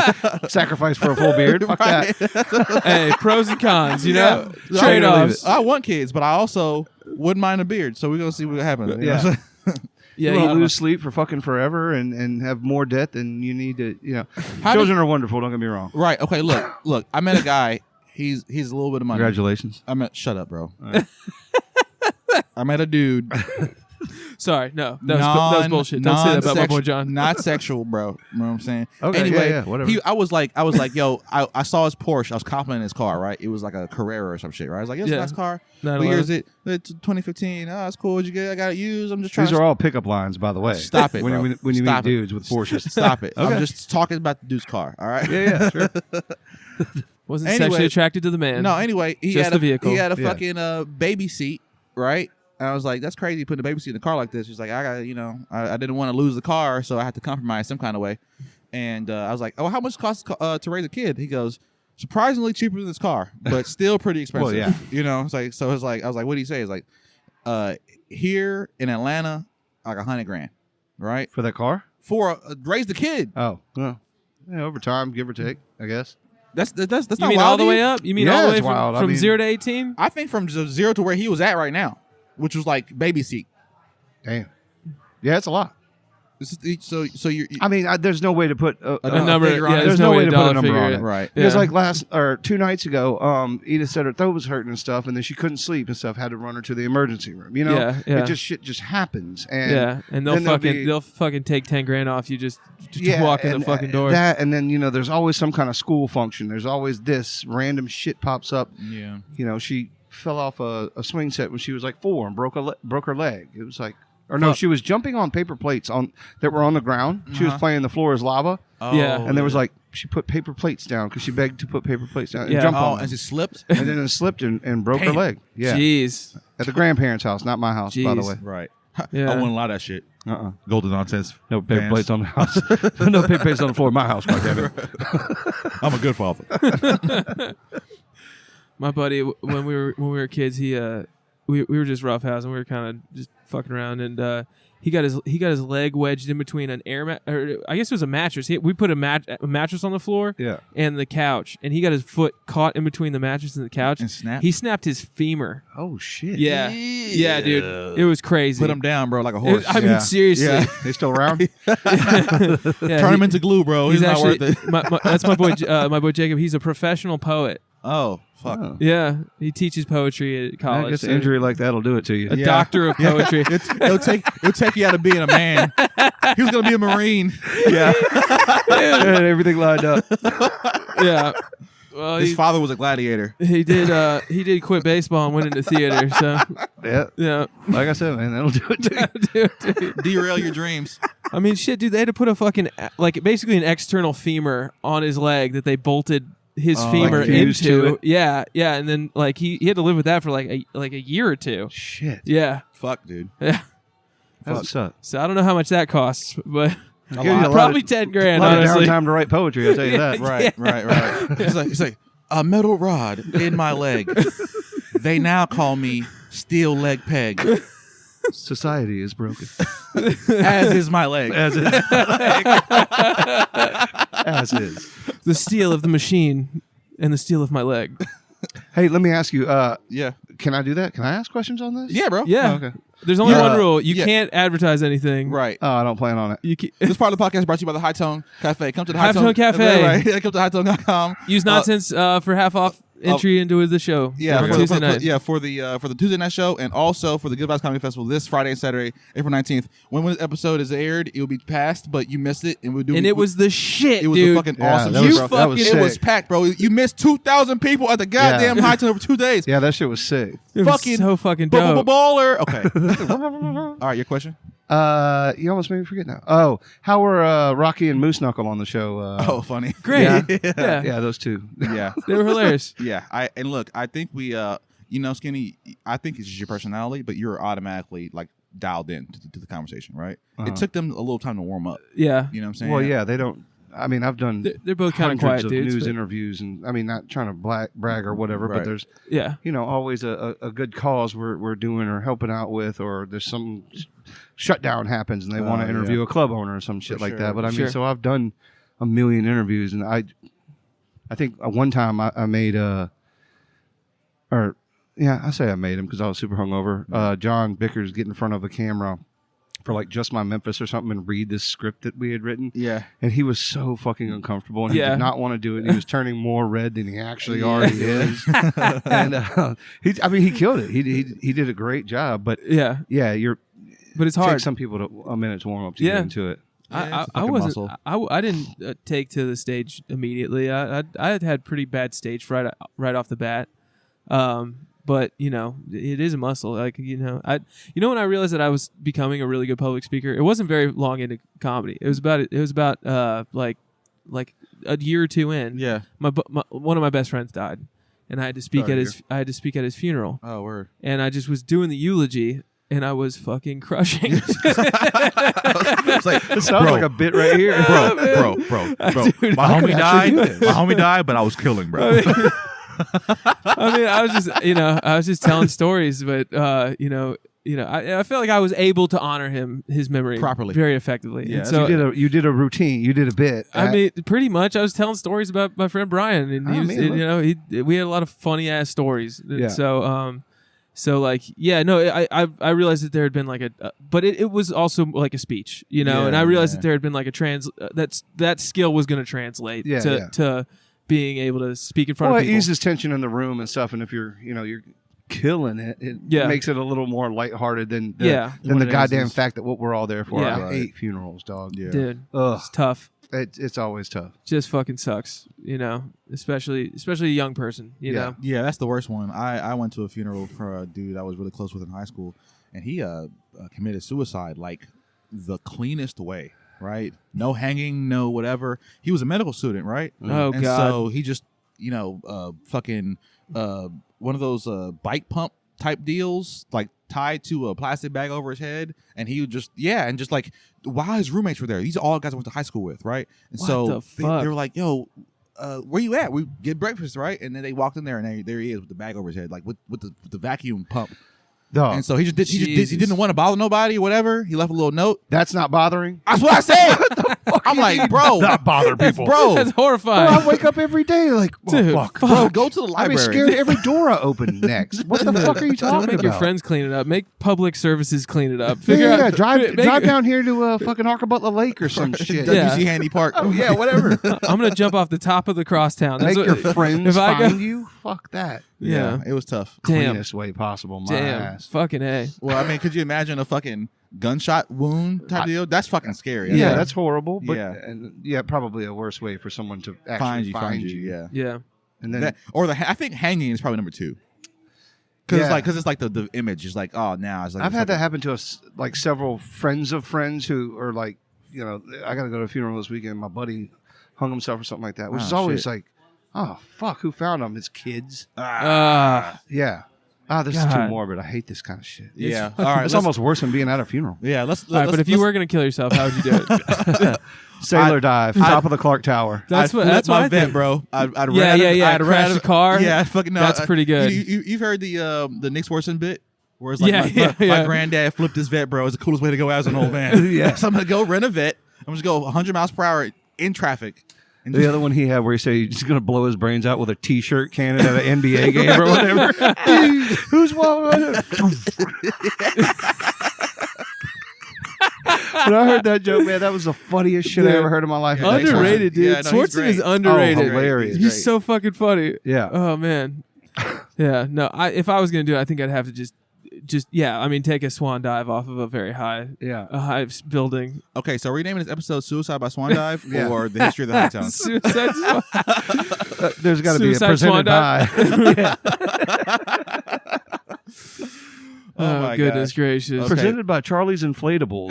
sacrifice for a full beard. Fuck that. Hey, pros and cons. You know, Yeah. trade offs. I want kids, but I also wouldn't mind a beard. So we're gonna see what happens. You know Yeah. what I'm saying? Yeah, You you will lose sleep for fucking forever and have more debt than you need to. How Children are wonderful. Don't get me wrong. Right. Okay. Look. I met a guy. He's a little bit of money. Congratulations. Shut up, bro. I met a dude. Sorry, no, that was bullshit. Don't say that about my boy John. Not sexual, bro. You know what I'm saying? Okay, anyway, yeah, whatever. I was like, yo, I saw his Porsche. I was complimenting his car, right? It was like a Carrera or some shit, right? I was like, it's a nice car. What year is it? It's 2015. Oh, it's cool. Did you get? I got it used. I'm just trying. These are all pickup lines, by the way. Stop it, when bro. you when you Stop meet it. dudes with Porsches. Stop it. Okay. I'm just talking about the dude's car. All right. Yeah, sure. Wasn't Anyway, sexually attracted to the man. No, anyway, he Just had the a vehicle. He had a Yeah. fucking baby seat, right? And I was like, that's crazy putting a baby seat in the car like this. He's like, I got, I didn't want to lose the car, so I had to compromise some kind of way. And I was like, oh, how much costs to raise a kid? He goes, surprisingly cheaper than this car, but still pretty expensive. Well, yeah. It's like, so it's like, I was like, what do you say? It's like, here in Atlanta, like $100,000, right? For that car? For raise the kid. Oh, well, yeah, over time, give or take, I guess. That's You not mean wild all the to you? way up? You mean Yeah, all the way it's wild. I from mean- 0 to 18? I think from 0 to where he was at right now, which was like baby seat. Damn. Yeah, it's a lot. So you're I mean, there's no way to put A number. figure on Yeah, it. there's no way to put a dollar number figure on it. it. right. Because Yeah. like 2 nights ago, Edith said her throat was hurting and stuff, and then she couldn't sleep and stuff. Had to run her to the emergency room. You know, Yeah. it just shit just happens. And Yeah, and then they'll fucking take $10,000 off you just walk in the fucking door. That, and then there's always some kind of school function. There's always this random shit pops up. Yeah. She fell off a swing set when she was like 4 and broke her leg. It was like. Or no, she was jumping on paper plates that were on the ground. She was playing the floor as lava. Oh, Yeah. And there was like, she put paper plates down because she begged to put paper plates down and Yeah. jump Oh, on and them. she slipped. And then it slipped and broke her Damn. leg. Yeah. Jeez. At the grandparents' house, not my house, by the Jeez. way. Right. Yeah. I wouldn't allow that shit. Golden nonsense. No paper fans. plates on the house. No paper plates on the floor of my house, goddammit. I'm a good father. My buddy, when we were kids, we were just roughhousing. We were kind of just fucking around, and he got his leg wedged in between an or I guess it was a mattress. We put a mattress on the floor, Yeah. and the couch, and he got his foot caught in between the mattress and the couch, And snapped? He snapped his femur. Oh, shit. Yeah, yeah, dude, it was crazy. Put him down, bro, like a horse. I mean, Yeah. seriously. Yeah. They still around? Yeah, Turn him into glue, bro. He's not actually, worth it. That's my boy. My boy Jacob. He's a professional poet. Oh, fuck. Oh. Yeah, he teaches poetry at I college. guess so- an injury like that'll do it to you. a doctor of poetry. It'll take you out of being a man. He was gonna be a Marine. Yeah. And everything lined up. Yeah. Well, His he, father was a gladiator. he did quit baseball and went into theater. So Yeah. yeah, Like I said, man, that'll do it to you. dude. Derail your dreams. I mean, shit, dude. They had to put a fucking basically an external femur on his leg that they bolted his femur like fused to into. it? Yeah, yeah, and then like he had to live with that for like a year or two. Shit. Yeah, Fuck, dude. yeah. That sucks. So I don't know how much that costs, but Give you a lot probably of- $10,000. A lot of Honestly, downtime to write poetry, I'll tell you that. Right. He's like a metal rod in my leg. They now call me steel leg peg, Society is broken. as is my leg. As is. As is. the steel of the machine and the steel of my leg. Hey, let me ask you, Yeah. can I do that? Can I ask questions on this? Yeah, bro. Yeah. Oh, okay. There's only Yeah. one rule: you Yeah. can't advertise anything. Right. Oh, I don't plan on it. You can, This part of the podcast is brought to you by the High Tone Cafe. Come to the High High Tone Cafe. Right. Come to hightone.com. use nonsense for half off entry into the show. Yeah, on for, Tuesday for- night. yeah, for the Tuesday night show, and also for the Good Vibes Comedy Festival this Friday and Saturday, April 19th. When this episode is aired, it will be past, but you missed it, and And it was the shit, it was dude. a fucking Yeah, awesome that show, was- bro. that was It was sick. packed, bro. You missed 2,000 people at the goddamn Yeah. High Tone over 2 days. Yeah, that shit was sick. It was so fucking dope. Baller. Okay. All right, your question. You almost made me forget now. Oh, how were Rocky and Moose Knuckle on the show? Oh, funny. Great. Yeah. Yeah. Yeah, those two. Yeah. They were hilarious. Yeah. Look, I think we Skinny, I think it's just your personality, but you're automatically like dialed in to the conversation, right? It took them a little time to warm up. Yeah. You know what I'm saying? Well, yeah, they don't. I mean, I've done They're both kind of hundreds quiet of dudes. news but- interviews, and I mean, not trying to brag or whatever, Right. but there's yeah. always a good cause we're doing or helping out with, or there's some shutdown happens and they want to interview yeah. a club owner or some shit For like sure, that. But I mean, sure. so I've done a million interviews, and I think one time I made I say I made him because I was super hungover. John Bickers get in front of a camera for like Just My Memphis or something and read this script that we had written. Yeah. And he was so fucking uncomfortable, and he Yeah. did not want to do it. And he was turning more red than he actually already is. And he killed it. He did a great job. But Yeah. yeah, but it's It hard. takes some people a minute to warm up to Yeah. get into it. Yeah, it's a I fucking wasn't. muscle. I didn't take to the stage immediately. I had pretty bad stage fright right off the bat. But it is a muscle. Like when I realized that I was becoming a really good public speaker, it wasn't very long into comedy. It was about like a year or two in. Yeah. One of my best friends died, and I had to speak at his funeral. Oh, word. And I just was doing the eulogy. And I was fucking crushing. It's like, It sounds like a bit right here. bro. Dude, My homie could actually died. do this. My homie died, but I was killing, bro. I was just telling stories, but I felt like I was able to honor his memory Properly. very effectively. Yeah, And so You did a routine. You did a bit. I mean, pretty much, I was telling stories about my friend Brian, and we had a lot of funny ass stories. Yeah. I realized that there had been like but it was also like a speech, and I realized that there had been like that skill was going to translate to being able to speak in front of it people. eases tension in the room and stuff. And if you're killing it, it makes it a little more lighthearted than the goddamn fact that what we're all there for. Yeah. I hate funerals, dog. Yeah. Dude, Ugh. it's tough. It's always tough. Just fucking sucks, especially a young person, you know. Yeah, that's the worst one. I went to a funeral for a dude I was really close with in high school, and he committed suicide like the cleanest way, right? No hanging, no whatever. He was a medical student, right? Oh, and God. so he just, fucking one of those bike pump type deals, like tied to a plastic bag over his head, and he would just like while his roommates were there, these are all guys I went to high school with, right? And What so the fuck? they were like, "Yo, where you at? We get breakfast, right?" And then they walked in there, and there he is with the bag over his head, like with the vacuum pump. Dog. And so he didn't want to bother nobody or whatever. He left a little note. That's not bothering. That's what I said. I'm like, bro, Not bother people. bro, That's Bro, horrifying. I wake up every day like, Dude, fuck. bro, go to the I'd be library. scared every door I open next. What the fuck are you Don't talking make about? your friends clean it up. Make public services clean it up. Yeah, Figure out. drive make- down here to fucking Arkabutla Lake or some shit. Yeah. WC Handy Park. Oh yeah, whatever. I'm gonna jump off the top of the crosstown. That's Make what- your friends if I go- find you. Fuck that. Yeah. It was tough. Damn. Cleanest way possible. My Damn. ass. Fucking A. Well, I mean, could you imagine a fucking gunshot wound type deal? That's fucking scary. Yeah, Yeah. that's horrible. But Yeah. probably a worse way for someone to actually find you. Yeah. Yeah. And then I think hanging is probably number 2. Because it's like the image is like, oh, now it's like I've had that happen to us, like several friends of friends who are like, I got to go to a funeral this weekend. My buddy hung himself or something like that, which Oh, is always shit. like, oh fuck, who found him? His kids. Yeah. This is too God. morbid. I hate this kind of shit. Yeah. All right. It's almost worse than being at a funeral. Yeah. Let's. All right, but if you were gonna kill yourself, how would you do it? Sailor dive, top of the Clark Tower. That's what my I vet, think. bro. I'd Yeah. Crash the car. Yeah, fucking no. That's pretty good. You've heard the Nick Swartzen bit where it's like Yeah, my granddad flipped his vet, bro. It's the coolest way to go out as an old man. Yeah. So I'm gonna go rent a vet. I'm just go 100 miles per hour in traffic. And The other one he had where he said he's just going to blow his brains out with a T-shirt cannon at an NBA game or whatever. Who's walking? When I heard that joke, man, that was the funniest shit I Dude. ever heard in my life. Underrated, dude. Yeah, no, he's Swartzen great. is underrated. Oh, hilarious. He's Great. so fucking funny. Yeah. Oh man. Yeah. No. If I was gonna do it, I think I'd have to just take a swan dive off of a very high, Yeah. a high building. Okay, so are we naming this episode "Suicide by Swan Dive" Yeah. or "The History of the High Towns"? Suicide Swan. There's got to be a Suicide presented Swan by. Oh, my goodness gosh. gracious. Okay. Presented by Charlie's Inflatables.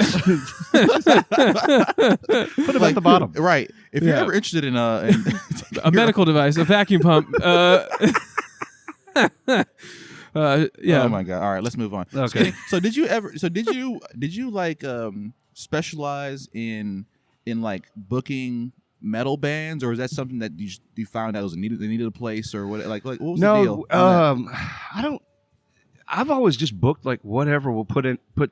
Put them at the bottom. Right. If you're Yeah. ever interested in A medical device, a vacuum pump. Yeah. Oh my god! All right, let's move on. Okay. So did you like specialize in like booking metal bands, or is that something that you found out they needed a place, or what? Like what was the deal? I don't. I've always just booked like whatever will put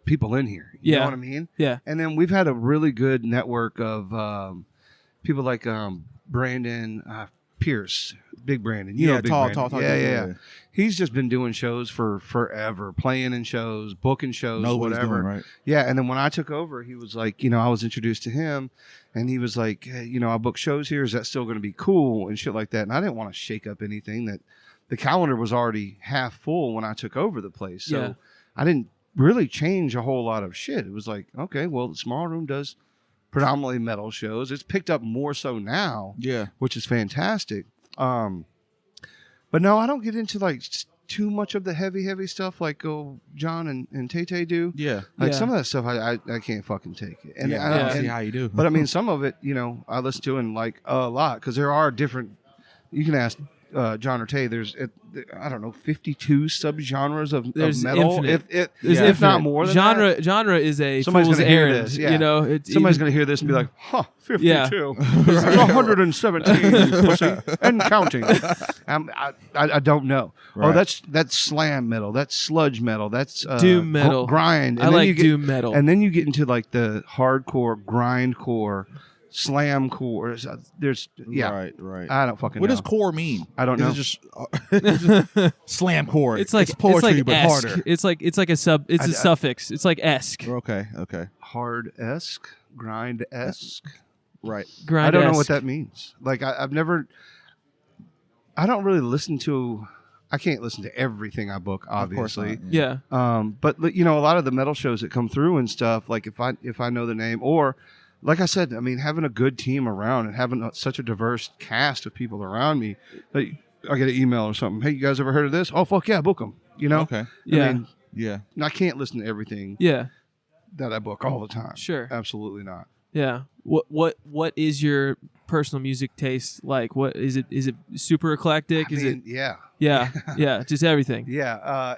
people in here. You know Yeah. what I mean? Yeah. And then we've had a really good network of people like Brandon Pierce, Big Brandon. You know Big tall, Brandon. tall, Yeah. He's just been doing shows for forever, playing in shows, booking shows, Nobody's whatever. doing right. Yeah, and then when I took over, he was like, I was introduced to him, and he was like, hey, I book shows here. Is that still going to be cool and shit like that? And I didn't want to shake up anything. That the calendar was already half full when I took over the place, so Yeah. I didn't really change a whole lot of shit. It was like, okay, well, the Small Room does predominantly metal shows. It's picked up more so now, which is fantastic. But no, I don't get into like too much of the heavy stuff like John and Tay do. Yeah. Like some of that stuff I can't fucking take it. And I don't see how you do. But I mean, some of it, I listen to and like a lot because there are different. You can ask John or Tay. There's I don't know 52 subgenres of metal. Infinite. If not more than that. Genre is a Somebody's fool's gonna hear errand. this. Yeah. Somebody's going to hear this and be like, huh, 52. Yeah. There's 117 pussy, and counting. I don't know. Right. Oh, that's slam metal. That's sludge metal. That's doom metal. Grind. I like doom metal. And then you get into like the hardcore, grindcore, slam core. There's right. I don't fucking What know. does core mean? I don't know. Is it just slam core? It's like poetry, like but esque. harder. It's like a suffix. It's like esque. Okay. Hard-esque, grind-esque. Right. Grind. I don't know what that means. Like I don't really listen to. I can't listen to everything I book, obviously. Of course not, Yeah. But a lot of the metal shows that come through and stuff, like if I know the name, or like I said, I mean, having a good team around and having such a diverse cast of people around me, like I get an email or something. Hey, you guys ever heard of this? Oh, fuck yeah, book them. Okay. Yeah. I mean, Yeah. I can't listen to everything Yeah. that I book all the time. Sure. Absolutely not. Yeah. What is your personal music taste like? What is it? Is it super eclectic? I mean, yeah. Yeah. Just everything. Yeah.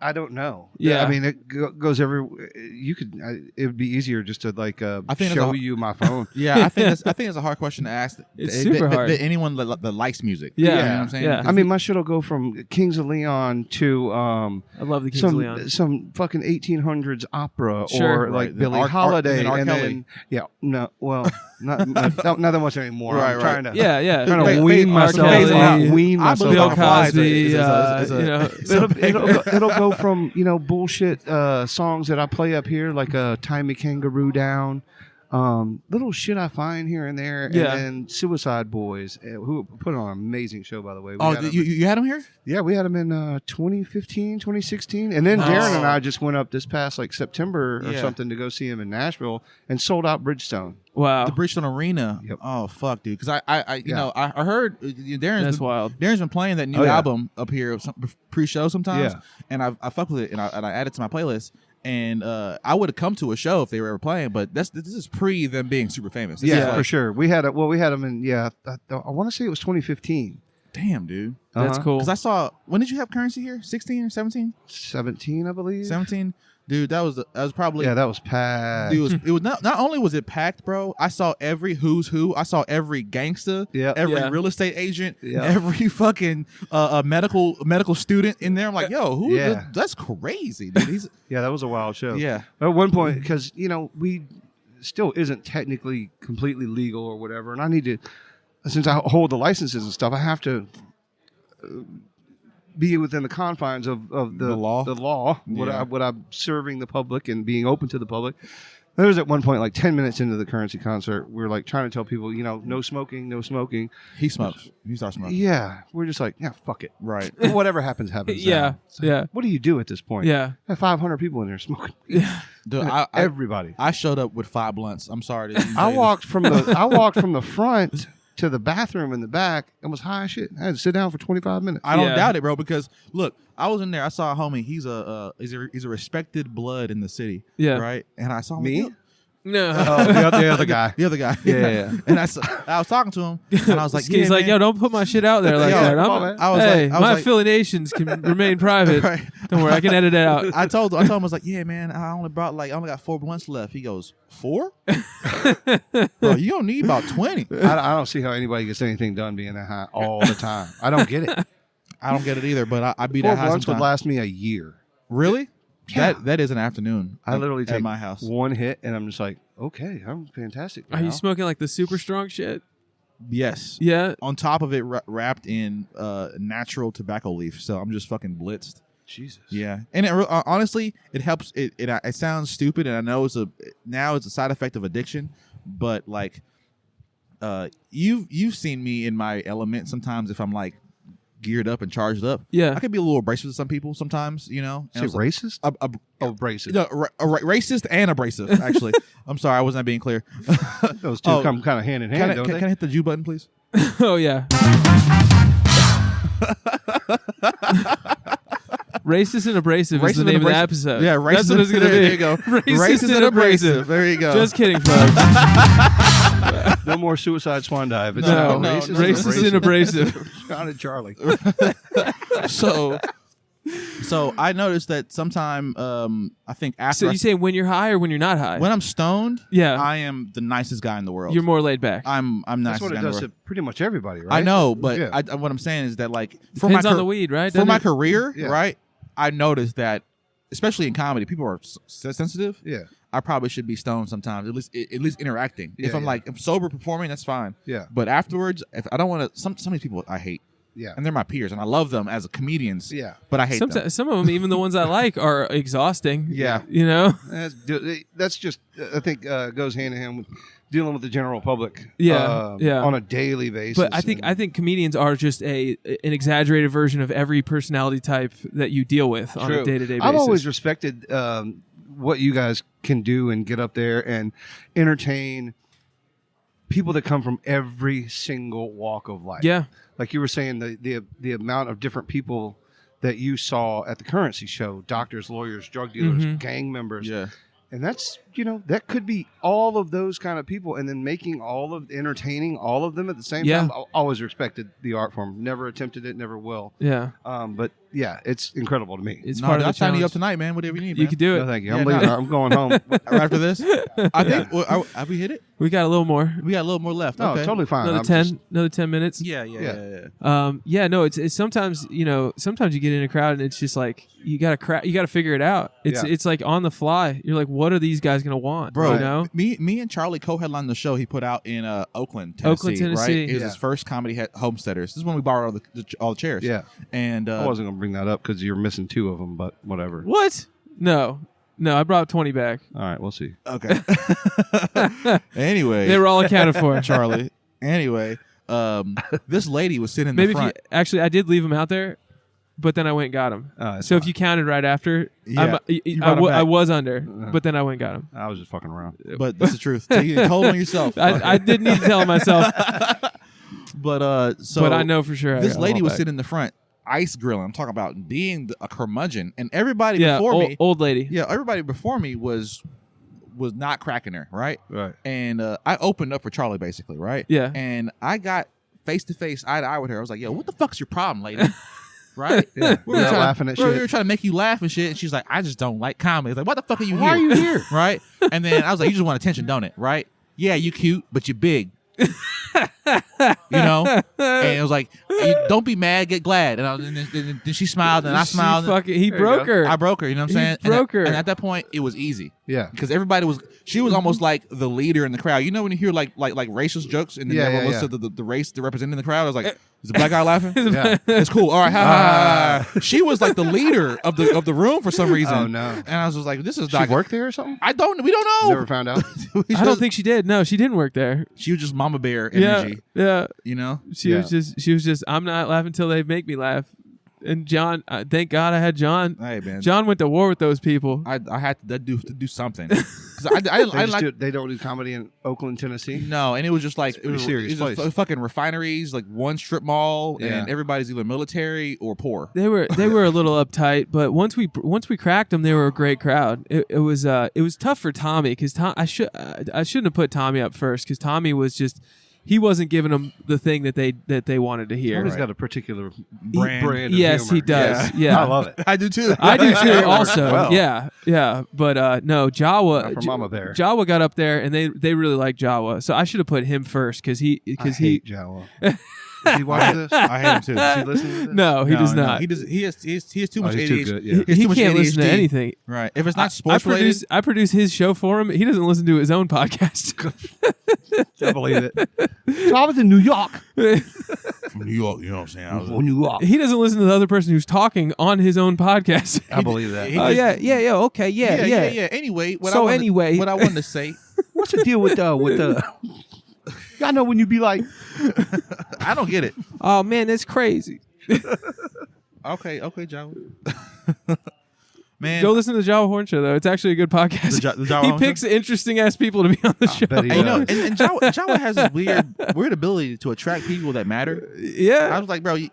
I don't know. Yeah. I mean, it goes every. You could. It would be easier just to like think show you my phone. Yeah, I think it's a hard question to ask. It's super hard. That anyone that likes music. Yeah. You know what I'm saying? Yeah. I mean, my shit will go from Kings of Leon to I love the Kings of Leon. some fucking 1800s opera Sure. or like Right. Billie Then Holiday, R. and Kelly. then not that much anymore. Right, I'm right. trying to Yeah. trying to Phase- wean R. myself Kelly, out. Wean I myself believe Bill out. Cosby. It'll go from bullshit songs that I play up here like Tie Me Kangaroo Down, little shit I find here and there, and Yeah. then Suicide Boys, who put on an amazing show, by the way. Oh, you had him here? Yeah, we had them in 2015, 2016, and then Darren and I just went up this past like September or something to go see him in Nashville and sold out Bridgestone. Wow. The Bridgestone Arena. Yep. Oh fuck, dude. Because I heard That's wild. Darren's been playing that new Oh, yeah. album up here pre-show sometimes, Yeah. and I fucked with it and I added it to my playlist. And I would have come to a show if they were ever playing, but this is pre them being super famous. This is Yeah, like, for sure. We had them in. Yeah, I want to say it was 2015. Damn, dude. That's cool. Because I saw, when did you have Currency here? 16 or 17? 17, I believe. 17? Dude, that was probably. Yeah, that was packed. It was not only was it packed, bro. I saw every who's who. I saw every gangster, every Yeah. real estate agent, Yeah. every fucking medical student in there. I'm like, yo, who? Yeah. That's crazy, dude. Yeah, that was a wild show. Yeah. At one point, because we still isn't technically completely legal or whatever, and I need to, since I hold the licenses and stuff, I have to be within the confines of the law. The law. Yeah. What I'm serving the public and being open to the public. There was at one point, like 10 minutes into the Currency concert, we were like trying to tell people, no smoking, no smoking. He smokes. He starts smoking. Yeah, we're just like, yeah, fuck it. Right. Whatever happens, happens. Yeah, now. It's like, yeah. What do you do at this point? Yeah. I have 500 people in there smoking. Dude, Everybody. I showed up with 5 blunts. I'm sorry. To I walked from the front to the bathroom in the back and was high as shit. I had to sit down for 25 minutes. I don't Yeah. doubt it, bro. Because look, I was in there. I saw a homie. He's a respected blood in the city. Yeah. Right. And I saw him. Me? Like, No. The other guy. the other guy. Yeah. And I was talking to him, and I was like, He's yeah, like, man. yo, don't put my shit out there like Yo, that. come on, man. I was Hey, like, my like, affiliations can remain private. Right. Don't worry, I can edit it out. I told him, I was like, yeah, man, I only got 4 blunts left. He goes, 4? Bro, you don't need about 20. I don't see how anybody gets anything done being that high all the time. I don't get it. I don't get it either, but I be 4 that high blunts would sometimes. last me a year. Really? Yeah. That is an afternoon. I literally at take my house. one hit and I'm just like, okay, I'm fantastic now. Are you smoking like the super strong shit? Yes. Yeah. On top of it, wrapped in natural tobacco leaf. So I'm just fucking blitzed. Jesus. Yeah, and honestly, it helps. It sounds stupid, and I know it's a side effect of addiction. But like, you've seen me in my element sometimes if I'm like geared up and charged up. Yeah. I could be a little abrasive to some people sometimes, you know. Say racist? Abrasive. No, racist and abrasive. Actually, I'm sorry, I wasn't being clear. Those two come kind of hand in hand, don't they? Can I hit the Jew button, please? Oh yeah. Racist and abrasive is the name of the episode. Yeah, racist. That's what it's gonna be. There you go. Racist and abrasive. There you go. Just kidding, folks. No more suicide swan dive. It's No, now racist and abrasive. John and Charlie. So I noticed that sometime I think after So you say when you're high or when you're not high? when I'm stoned, Yeah. I am the nicest guy in the world. You're more laid back. I'm That's nicest what guy it in the does world. to pretty much everybody, right? I know, but Yeah. what I'm saying is that like Depends on the weed, right? For Doesn't my it? career, Yeah. right? I noticed that, especially in comedy, people are sensitive. Yeah. I probably should be stoned sometimes, at least interacting. If Yeah, I'm yeah. like if sober performing, that's fine. Yeah. But afterwards, if I don't want to, some of these people I hate. Yeah. And they're my peers, and I love them as comedians. Yeah. But I hate them. Some of them, even the ones I like, are exhausting. Yeah. You know? That's just, I think, goes hand in hand with dealing with the general public. Yeah, yeah. On a daily basis. But I think comedians are just an exaggerated version of every personality type that you deal with on a day-to-day basis. I've always respected what you guys can do and get up there and entertain people that come from every single walk of life. Yeah. Like you were saying, the amount of different people that you saw at the Currency show, doctors, lawyers, drug dealers, gang members. Yeah. And that's, that could be all of those kind of people, and then entertaining all of them at the same time. I always respected the art form. Never attempted it, never will. Yeah. But yeah, it's incredible to me. It's No, part of I'll the sign you challenge. up tonight, man. Whatever you need, You man. could do No, it. thank you. Yeah, I'm leaving. no. I'm going home. Right after this, I think. Have we hit it? We got a little more. We got a little more left. No, okay. totally fine. Another I'm 10. just- Another 10 minutes. Yeah. No, it's sometimes, sometimes you get in a crowd and it's just like you got to figure it out. It's like on the fly. You're like, what are these guys going to want? Bro, you know? me and Charlie co-headlined the show he put out in Oakland, Tennessee. Right? It was his first comedy homesteaders. This is when we borrowed all the chairs. Yeah. And I wasn't going to bring that up because you're missing 2 of them, but whatever. What? No, I brought 20 back. All right, we'll see. okay. Anyway, They were all accounted for. Charlie. Anyway, this lady was sitting in Maybe the if you, front. actually, I did leave them out there, but then I went and got them. That's So if fine. you counted right after, Yeah, you brought 'em I back. was under, but then I went and got them. I was just fucking around. But that's the truth. Take it cold on yourself. I did need to tell myself, But but I know for sure. I this got 'em lady all was back. sitting in the front, ice grilling. I'm talking about being a curmudgeon, and everybody Yeah, before me, old lady. yeah, everybody before me was not cracking her, right? Right. And I opened up for Charlie, basically, right? Yeah. And I got face to face, eye to eye with her. I was like, "Yo, what the fuck's your problem, lady?" Right? Yeah. We were Yeah, trying, laughing at we shit. were trying to make you laugh and shit. And she's like, "I just don't like comedy." I was like, "What the fuck are you Why here? are you here? Right? And then I was like, "You just want attention, don't it? Right? Yeah, you cute, but you big." And it was like, don't be mad, get glad. And then she smiled, and I smiled. He broke her. I broke her. You know what I'm He saying? broke her. And at that point, it was easy. Yeah. Because she was almost like the leader in the crowd. You know when you hear like racist jokes and then Yeah, everyone yeah, looks at the race they're representing in the crowd. I was like, is the black guy laughing? Yeah. It's cool. All right, ha, ha, ha. She was like the leader of the room for some reason. Oh, no. And I was just like, this is She not. worked there or something? We don't know. Never found out. I don't think she did. No, she didn't work there. She was just mama bear energy. Yeah. You know. She was just. I'm not laughing till they make me laugh. And John, thank God I had John. Hey man. John went to war with those people. I had to do something. 'Cause I They don't do comedy in Oakland, Tennessee? no, and it was just like it was, serious it was place. fucking refineries, like one strip mall, Yeah. and everybody's either military or poor. They were a little uptight, but once we cracked them, they were a great crowd. It was tough for Tommy because I shouldn't have put Tommy up first because Tommy was just. He wasn't giving them the thing that they wanted to hear. Tommy's got a particular Brand. brand of Yes, humor. he does. Yeah. I love it. I do too. I do too. It works Also, well. yeah. But no, Jawa. Not for Mama Bear. Jawa got up there, and they really like Jawa. So I should have put him first because he. I hate Jawa. Does he watch this? I hate him too. Does he listen to this? No, he does not. He does. He has too much he's ADHD. too good, yeah. He has He too much can't listen to ADHD. anything. Right. If it's not sports related, I produce his show for him. He doesn't listen to his own podcast. I believe it. So I was in New York. from New York, you know what I'm saying? I was New York. He doesn't listen to the other person who's talking on his own podcast. I believe that. He Oh just- yeah. Okay, yeah. Anyway, what I wanted to say, What's the deal with the? Y'all know when you be like, I don't get it. Oh man, that's crazy. Okay, Jawa. Man, Go listen to the Jawa Horn Show though. It's actually a good podcast. The Jawa He Horn picks interesting ass people to be on the show. bet he Hey, you know, does. and Jawa has this weird ability to attract people that matter. I Yeah. was like, bro, you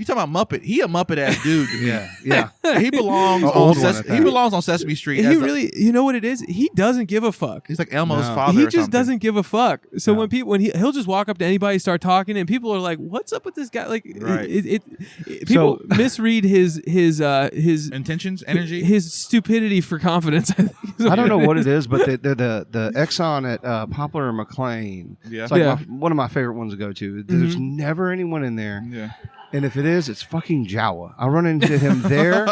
talking about Muppet? He a Muppet ass dude. To me. Yeah. He belongs An on old one at he that. belongs on Sesame Street. He as really, you know what it is? He doesn't give a fuck. he's like Elmo's No. father. He or just something. doesn't give a fuck. So No. when he'll just walk up to anybody, start talking, and people are like, "What's up with this guy?" Like, Right. people misread his intentions, energy. his stupidity for confidence. I think. I don't know what it is, but the Exxon at Poplar and McLean, Yeah. it's like Yeah. one of my favorite ones to go to. There's never anyone in there. Yeah. And if it is, it's fucking Jawa. I run into him there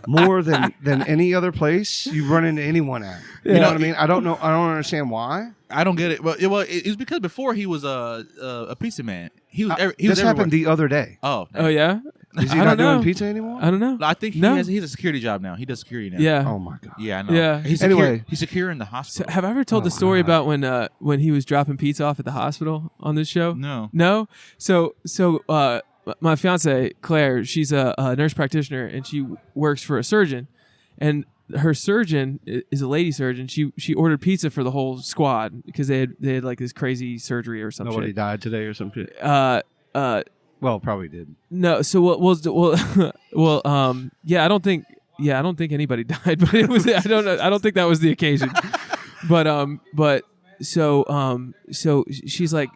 more than any other place you run into anyone at. You know what I mean? I don't know. I don't understand why. I don't get it. Well, it's because before he was a pizza man. He was. He was This happened everywhere. the other day. Oh. Oh yeah. Is he I not don't know. doing pizza anymore? I don't know. I think No. he has a security job now. He does security now. Yeah. Oh my god. Yeah, I know. Yeah. He's Anyway. he's secure in the So hospital. have I ever told Oh, the story God. about when he was dropping pizza off at the hospital on this show? No. No. So my fiance Claire, she's a nurse practitioner and she works for a surgeon, and her surgeon is a lady surgeon. She ordered pizza for the whole squad because they had like this crazy surgery or something. Nobody died today or something. Well, probably did. No, so yeah, I don't think anybody died, but it was I don't think that was the occasion. but so she's like,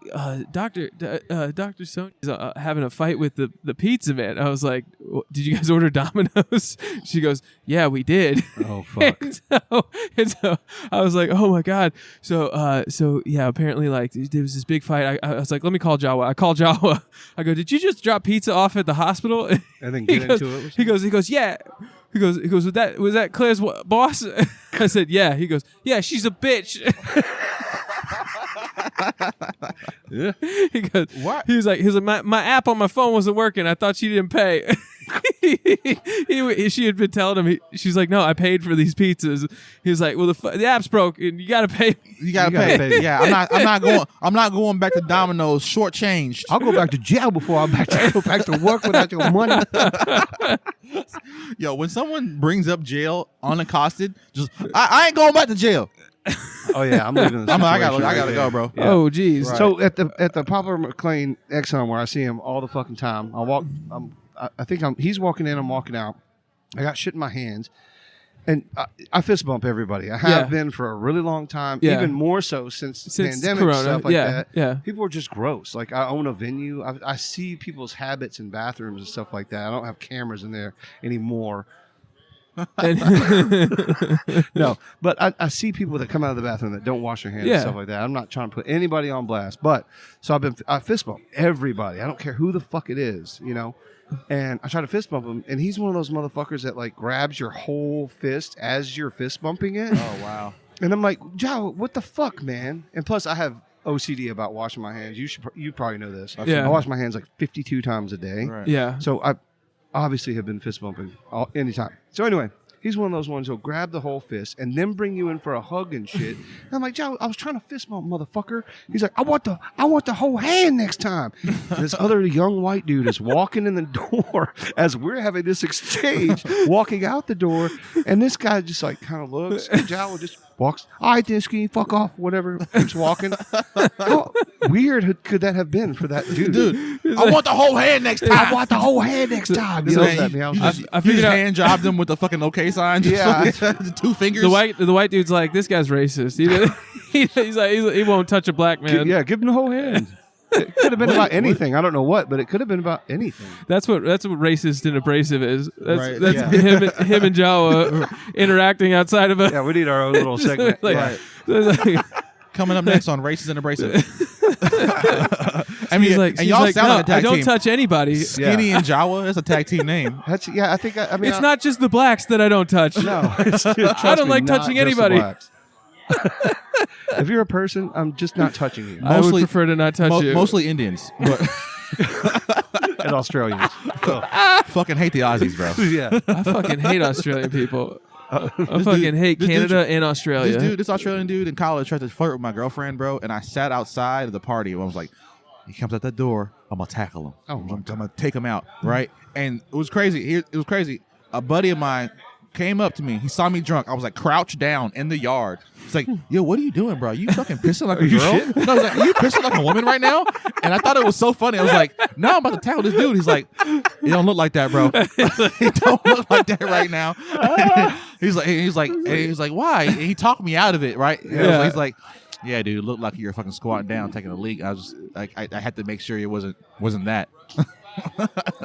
Dr. Sony's having a fight with the pizza man. I was like, did you guys order Domino's? She goes, yeah, we did. Oh fuck. and so I was like, oh my god. So yeah, apparently like there was this big fight. I was like, let me call Jawa. I call Jawa. I go, did you just drop pizza off at the hospital? And then He get goes, into it. he goes, yeah. He goes, was that Claire's boss? I said, yeah. He goes, yeah, she's a bitch. Yeah. He goes, What? He was like, my app on my phone wasn't working. I thought she didn't pay. She had been telling him. She's like, no, I paid for these pizzas. He was like, well, the app's broke and you got to pay. You gotta You gotta pay. pay. Yeah, I'm not going back to Domino's shortchanged. I'll go back to jail before I go back to work without your money. Yo, when someone brings up jail unaccosted, just I ain't going back to jail. Oh yeah, I'm leaving. This I situation right gotta there. go, bro. Yeah. Oh, geez. Right. So at the Poplar McLean Exxon where I see him all the fucking time, I think he's walking in, I'm walking out. I got shit in my hands, and I fist bump everybody. I have been for a really long time, Yeah. even more so since the pandemic Corona. stuff like that. Yeah. People are just gross. Like I own a venue. I see people's habits in bathrooms and stuff like that. I don't have cameras in there anymore. No, but I see people that come out of the bathroom that don't wash their hands Yeah. and stuff like that. I'm not trying to put anybody on blast, but so I fist bump everybody. I don't care who the fuck it is, you know. And I try to fist bump him, and he's one of those motherfuckers that like grabs your whole fist as you're fist bumping it. Oh wow. And I'm like, Joe, what the fuck, man? And plus, I have OCD about washing my hands. You probably know this. Yeah. I wash my hands like 52 times a day. Right. Yeah. So I obviously have been fist bumping anytime. So anyway, he's one of those ones who'll grab the whole fist and then bring you in for a hug and shit. And I'm like, Joe, I was trying to fist bump, motherfucker. He's like, I want the whole hand next time. And this other young white dude is walking in the door as we're having this exchange, walking out the door, and this guy just like kind of looks, and Joe just walks. All right, then, ski, fuck off, whatever. Keeps walking. How weird could that have been for that dude? Dude, I want the whole hand next time. I want the whole hand next time. He yells at me. I was like, I You figured just out hand jobbed him with the fucking okay sign. Just Yeah. fucking 2 fingers. the white dude's like, this guy's racist. He's like, he won't touch a black man. yeah, give him the whole hand. It could have been about anything. I don't know what, but it could have been about anything. That's what racist and abrasive is. That's Right, him and Jawa interacting outside of a. Yeah, we need our own little segment. Like- Yeah. like- Coming up next on Racist and Abrasive. I mean, he's like, and she's y'all like, sound no, like a tag I don't team. touch anybody. Skinny and Jawa. That's a tag team name. That's I think I mean It's not just the blacks that I don't touch. No, it's, trust I don't me, like not touching just the anybody. blacks. If you're a person, I'm just not touching you. I would Mostly- prefer to not touch you. Mostly Indians, but And Australians. fucking hate the Aussies, bro. Yeah. I fucking hate Australian people. I fucking hate this Canada dude- and Australia. This Australian dude in college tried to flirt with my girlfriend, bro, and I sat outside of the party and I was like, He comes out that door. I'm gonna tackle him. Oh, I'm gonna take him out. Right. And it was crazy. It was crazy. A buddy of mine came up to me. He saw me drunk. I was like crouched down in the yard. It's like, yo, what are you doing, bro? You fucking pissing like a girl? And I was like, are you pissing like a woman right now? And I thought it was so funny. I was like, no, I'm about to tackle this dude. He's like, it don't look like that, bro. It don't look like that right now. he's like, why? And he talked me out of it, right? Yeah. He's like, yeah, dude, it looked like you're fucking squatting down, taking a leak. I was just like, I had to make sure it wasn't that.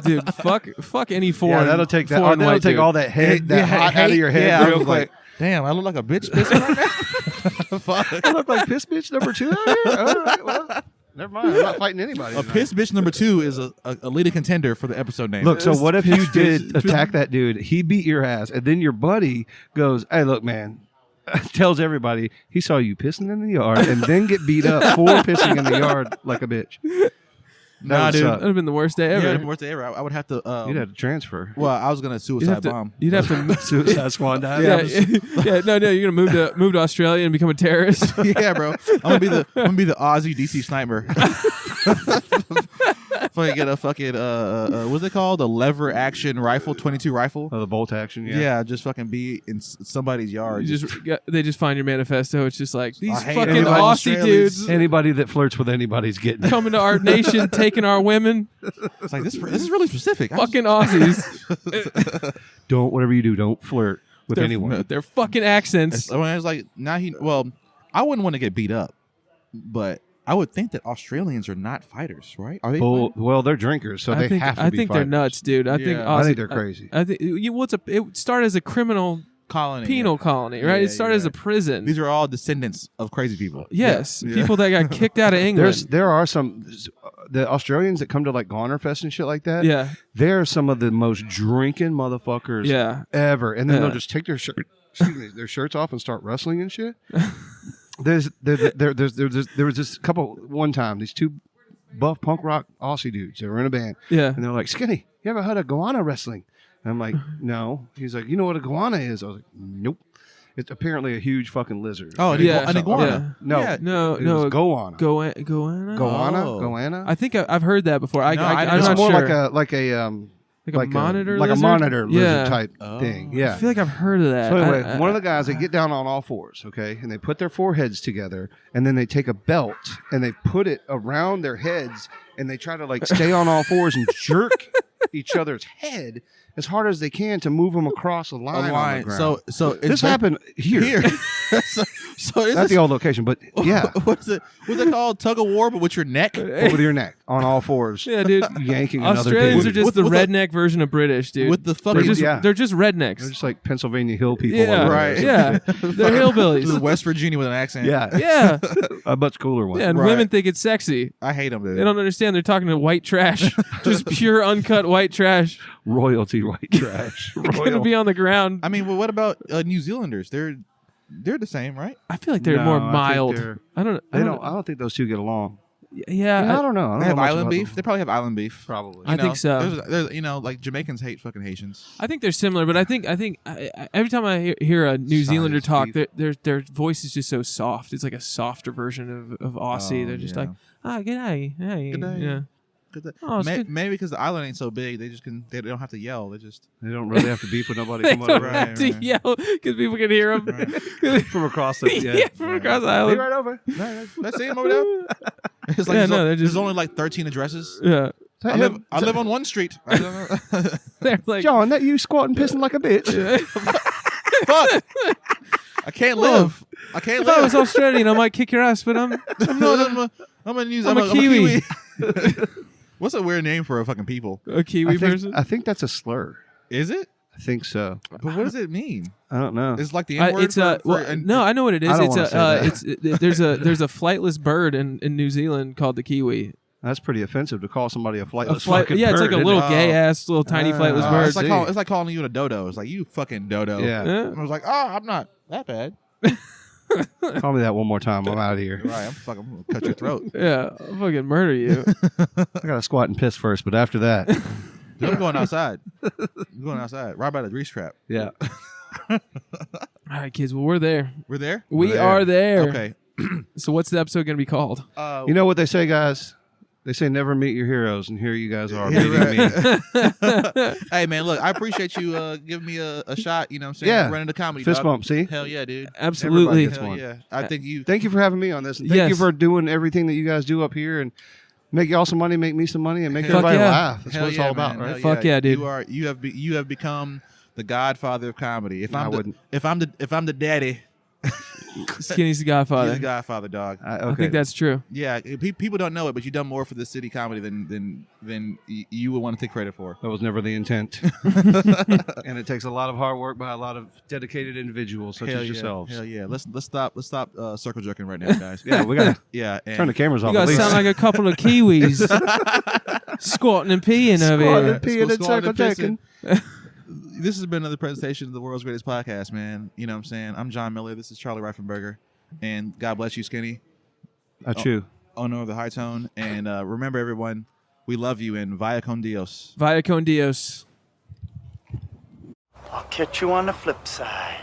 Dude, fuck any foreign. Yeah, that'll take that. foreign That'll white take dude. all that head, that hot out of your head Yeah, I real was quick. like, damn, I look like a bitch pissing right now. Fuck. I look like piss bitch number 2 out here. All right, well, never mind. I'm not fighting anybody. A tonight. piss bitch number 2 is a leading contender for the episode name. Look, so what if you did attack that dude? He beat your ass, and then your buddy goes, "Hey, look, man." Tells everybody he saw you pissing in the yard, and then get beat up for pissing in the yard like a bitch. Nah, dude. That'd have been the worst day ever. Yeah, the worst day ever. I would have to. You'd have to transfer. Well, I was gonna suicide bomb. You'd have to. Suicide squad dive. No, you're gonna move to Australia and become a terrorist. Yeah, bro. I'm gonna be the Aussie DC sniper. Fucking get a fucking what's it called? A lever action rifle, 22 rifle. Oh, the bolt action. Yeah, just fucking be in somebody's yard. They just find your manifesto. It's just like these I hate fucking everybody Aussie Australians. dudes Anybody that flirts with anybody's getting it. coming to our nation, taking our women. It's like this is really specific. Fucking Aussies. Whatever you do, don't flirt with anyone. Their fucking accents. I was like, I wouldn't want to get beat up, but I would think that Australians are not fighters, right? Are they? Well, they're drinkers, so they have to be I think they're fighters. nuts, dude. I think Yeah. I think Aussie- they're crazy. I think it started as a criminal colony, penal colony, right? Yeah, It started as a prison. These are all descendants of crazy people. Yes, Yeah. people that got kicked out of England. There are some the Australians that come to like Goner Fest and shit like that. Yeah, They're some of the most drinking motherfuckers yeah. ever, and then Yeah. they'll just take their their shirts off and start wrestling and shit. There was this couple one time, these two buff punk rock Aussie dudes. They were in a band, Yeah. and they're like, "Skinny, you ever heard of goanna wrestling?" And I'm like, "No." He's like, "You know what a goanna is?" I was like, "Nope." It's apparently a huge fucking lizard. Oh, Yeah. an iguana. no, Yeah. No, it no. was goanna. Goanna? Goanna. I think I've heard that before. I'm It's not more sure. like a monitor like lizard? a monitor lizard Yeah. type thing. Yeah. I feel like I've heard of that. So anyway, one of the guys, they get down on all fours, okay, and they put their foreheads together, and then they take a belt and they put it around their heads, and they try to like stay on all fours and jerk each other's head as hard as they can to move them across a line. On the ground. So this happened here. so is Not this, the old location, but yeah, what's it called? Tug of war, but with your neck. over your neck on all fours. Yeah, dude. Yanking another Australians dude. are just With the a- redneck version of British, dude. With the they're fucking just yeah. they're just rednecks. They're just like Pennsylvania hill people. Yeah, over Right. there. Yeah, they're hillbillies. West Virginia with an accent. Yeah. Yeah, A much cooler one. yeah, and Right. women think it's sexy. I hate them, dude. They don't understand. They're talking to white trash, just pure uncut white trash. Royalty white trash. Gonna be on the ground. I mean, well, what about New Zealanders? They're the same, right? I feel like they're No, more I think mild. they're- I don't. I don't think those two get along. Yeah, I don't know. I don't They know have much island about beef. them. They probably have island beef. Probably. I think so. There's like Jamaicans hate fucking Haitians. I think they're similar, but I think every time I hear a New Zealander talk, beef. their voice is just so soft. It's like a softer version of Aussie. Oh, They're just yeah. like, good day, hey, Good day. yeah. Oh, it's good. Maybe because the island ain't so big, they don't have to yell. They just They don't really have to beef with nobody They from don't over Right, have to right. yell because people can hear them. from across the Yeah, from across the island. Be right over. let's see him over there. It's like Yeah, no, they're there's just- only like 13 addresses. Yeah, I live on one street. I don't know. they're like, John, that you squatting pissing like a bitch. Fuck. I can't live. I can't if I was live. Australian, I might kick your ass, but I'm I'm a Kiwi. What's a weird name for a fucking people? a Kiwi person. I think that's a slur. Is it? I think so. But what does it mean? I don't know. It's like the N word. It's no, I know what it is. I don't It's wanna say that. there's a flightless bird in New Zealand called the kiwi. That's pretty offensive to call somebody a A flightless flight, fucking yeah, it's like a bird. little Oh. gay ass, little tiny flightless bird. It's like calling you a dodo. It's like you fucking dodo. Yeah. Yeah. And I was like, oh, I'm not that bad. Call me that one more time. I'm out of here. Right, I'm gonna cut your throat. Yeah, I'll fucking murder you. I got to squat and piss first, but after that, I'm going outside. I'm going outside. Right by the grease trap. yeah. All right, kids. Well, we're there. We're there. We are there. Okay. So, what's the episode going to be called? You know what they say, guys? They say never meet your heroes, and here you guys are Yeah, meeting me. Hey, man, look, I appreciate you giving me a shot. You know what I'm saying? Yeah. Running the comedy. Fist dog. bump, see? Hell yeah, dude. Absolutely. Everybody Hell one. yeah. I think you. Thank you for having me on this, and thank you Yes. for doing everything that you guys do up here, and make y'all some money, make me some money, and make Fuck everybody yeah. laugh. That's Hell what it's yeah, all about, man. right? Hell Fuck yeah, dude. You have become the godfather of comedy. If I I'm wouldn't. if I'm the daddy, Skinny's the you're Godfather. the godfather, dog. I think that's true. Yeah, people don't know it, but you've done more for the city comedy than you would want to take credit for. That was never the intent. And it takes a lot of hard work by a lot of dedicated individuals such Hell as yeah. yourselves. Hell yeah. Let's stop circle jerking right now, guys. Yeah, we got to Yeah. And turn the cameras off You at guys least. sound like a couple of Kiwis squatting and peeing over Squatting here. and peeing and Squatting circle and pissing. jerking. This has been another presentation of the world's greatest podcast, man. You know what I'm saying? I'm John Miller. This is Charlie Reifenberger. And God bless you, Skinny. Achoo. Owner of the High Tone. And remember, everyone, we love you, and Vaya con Dios. Vaya con Dios. I'll catch you on the flip side.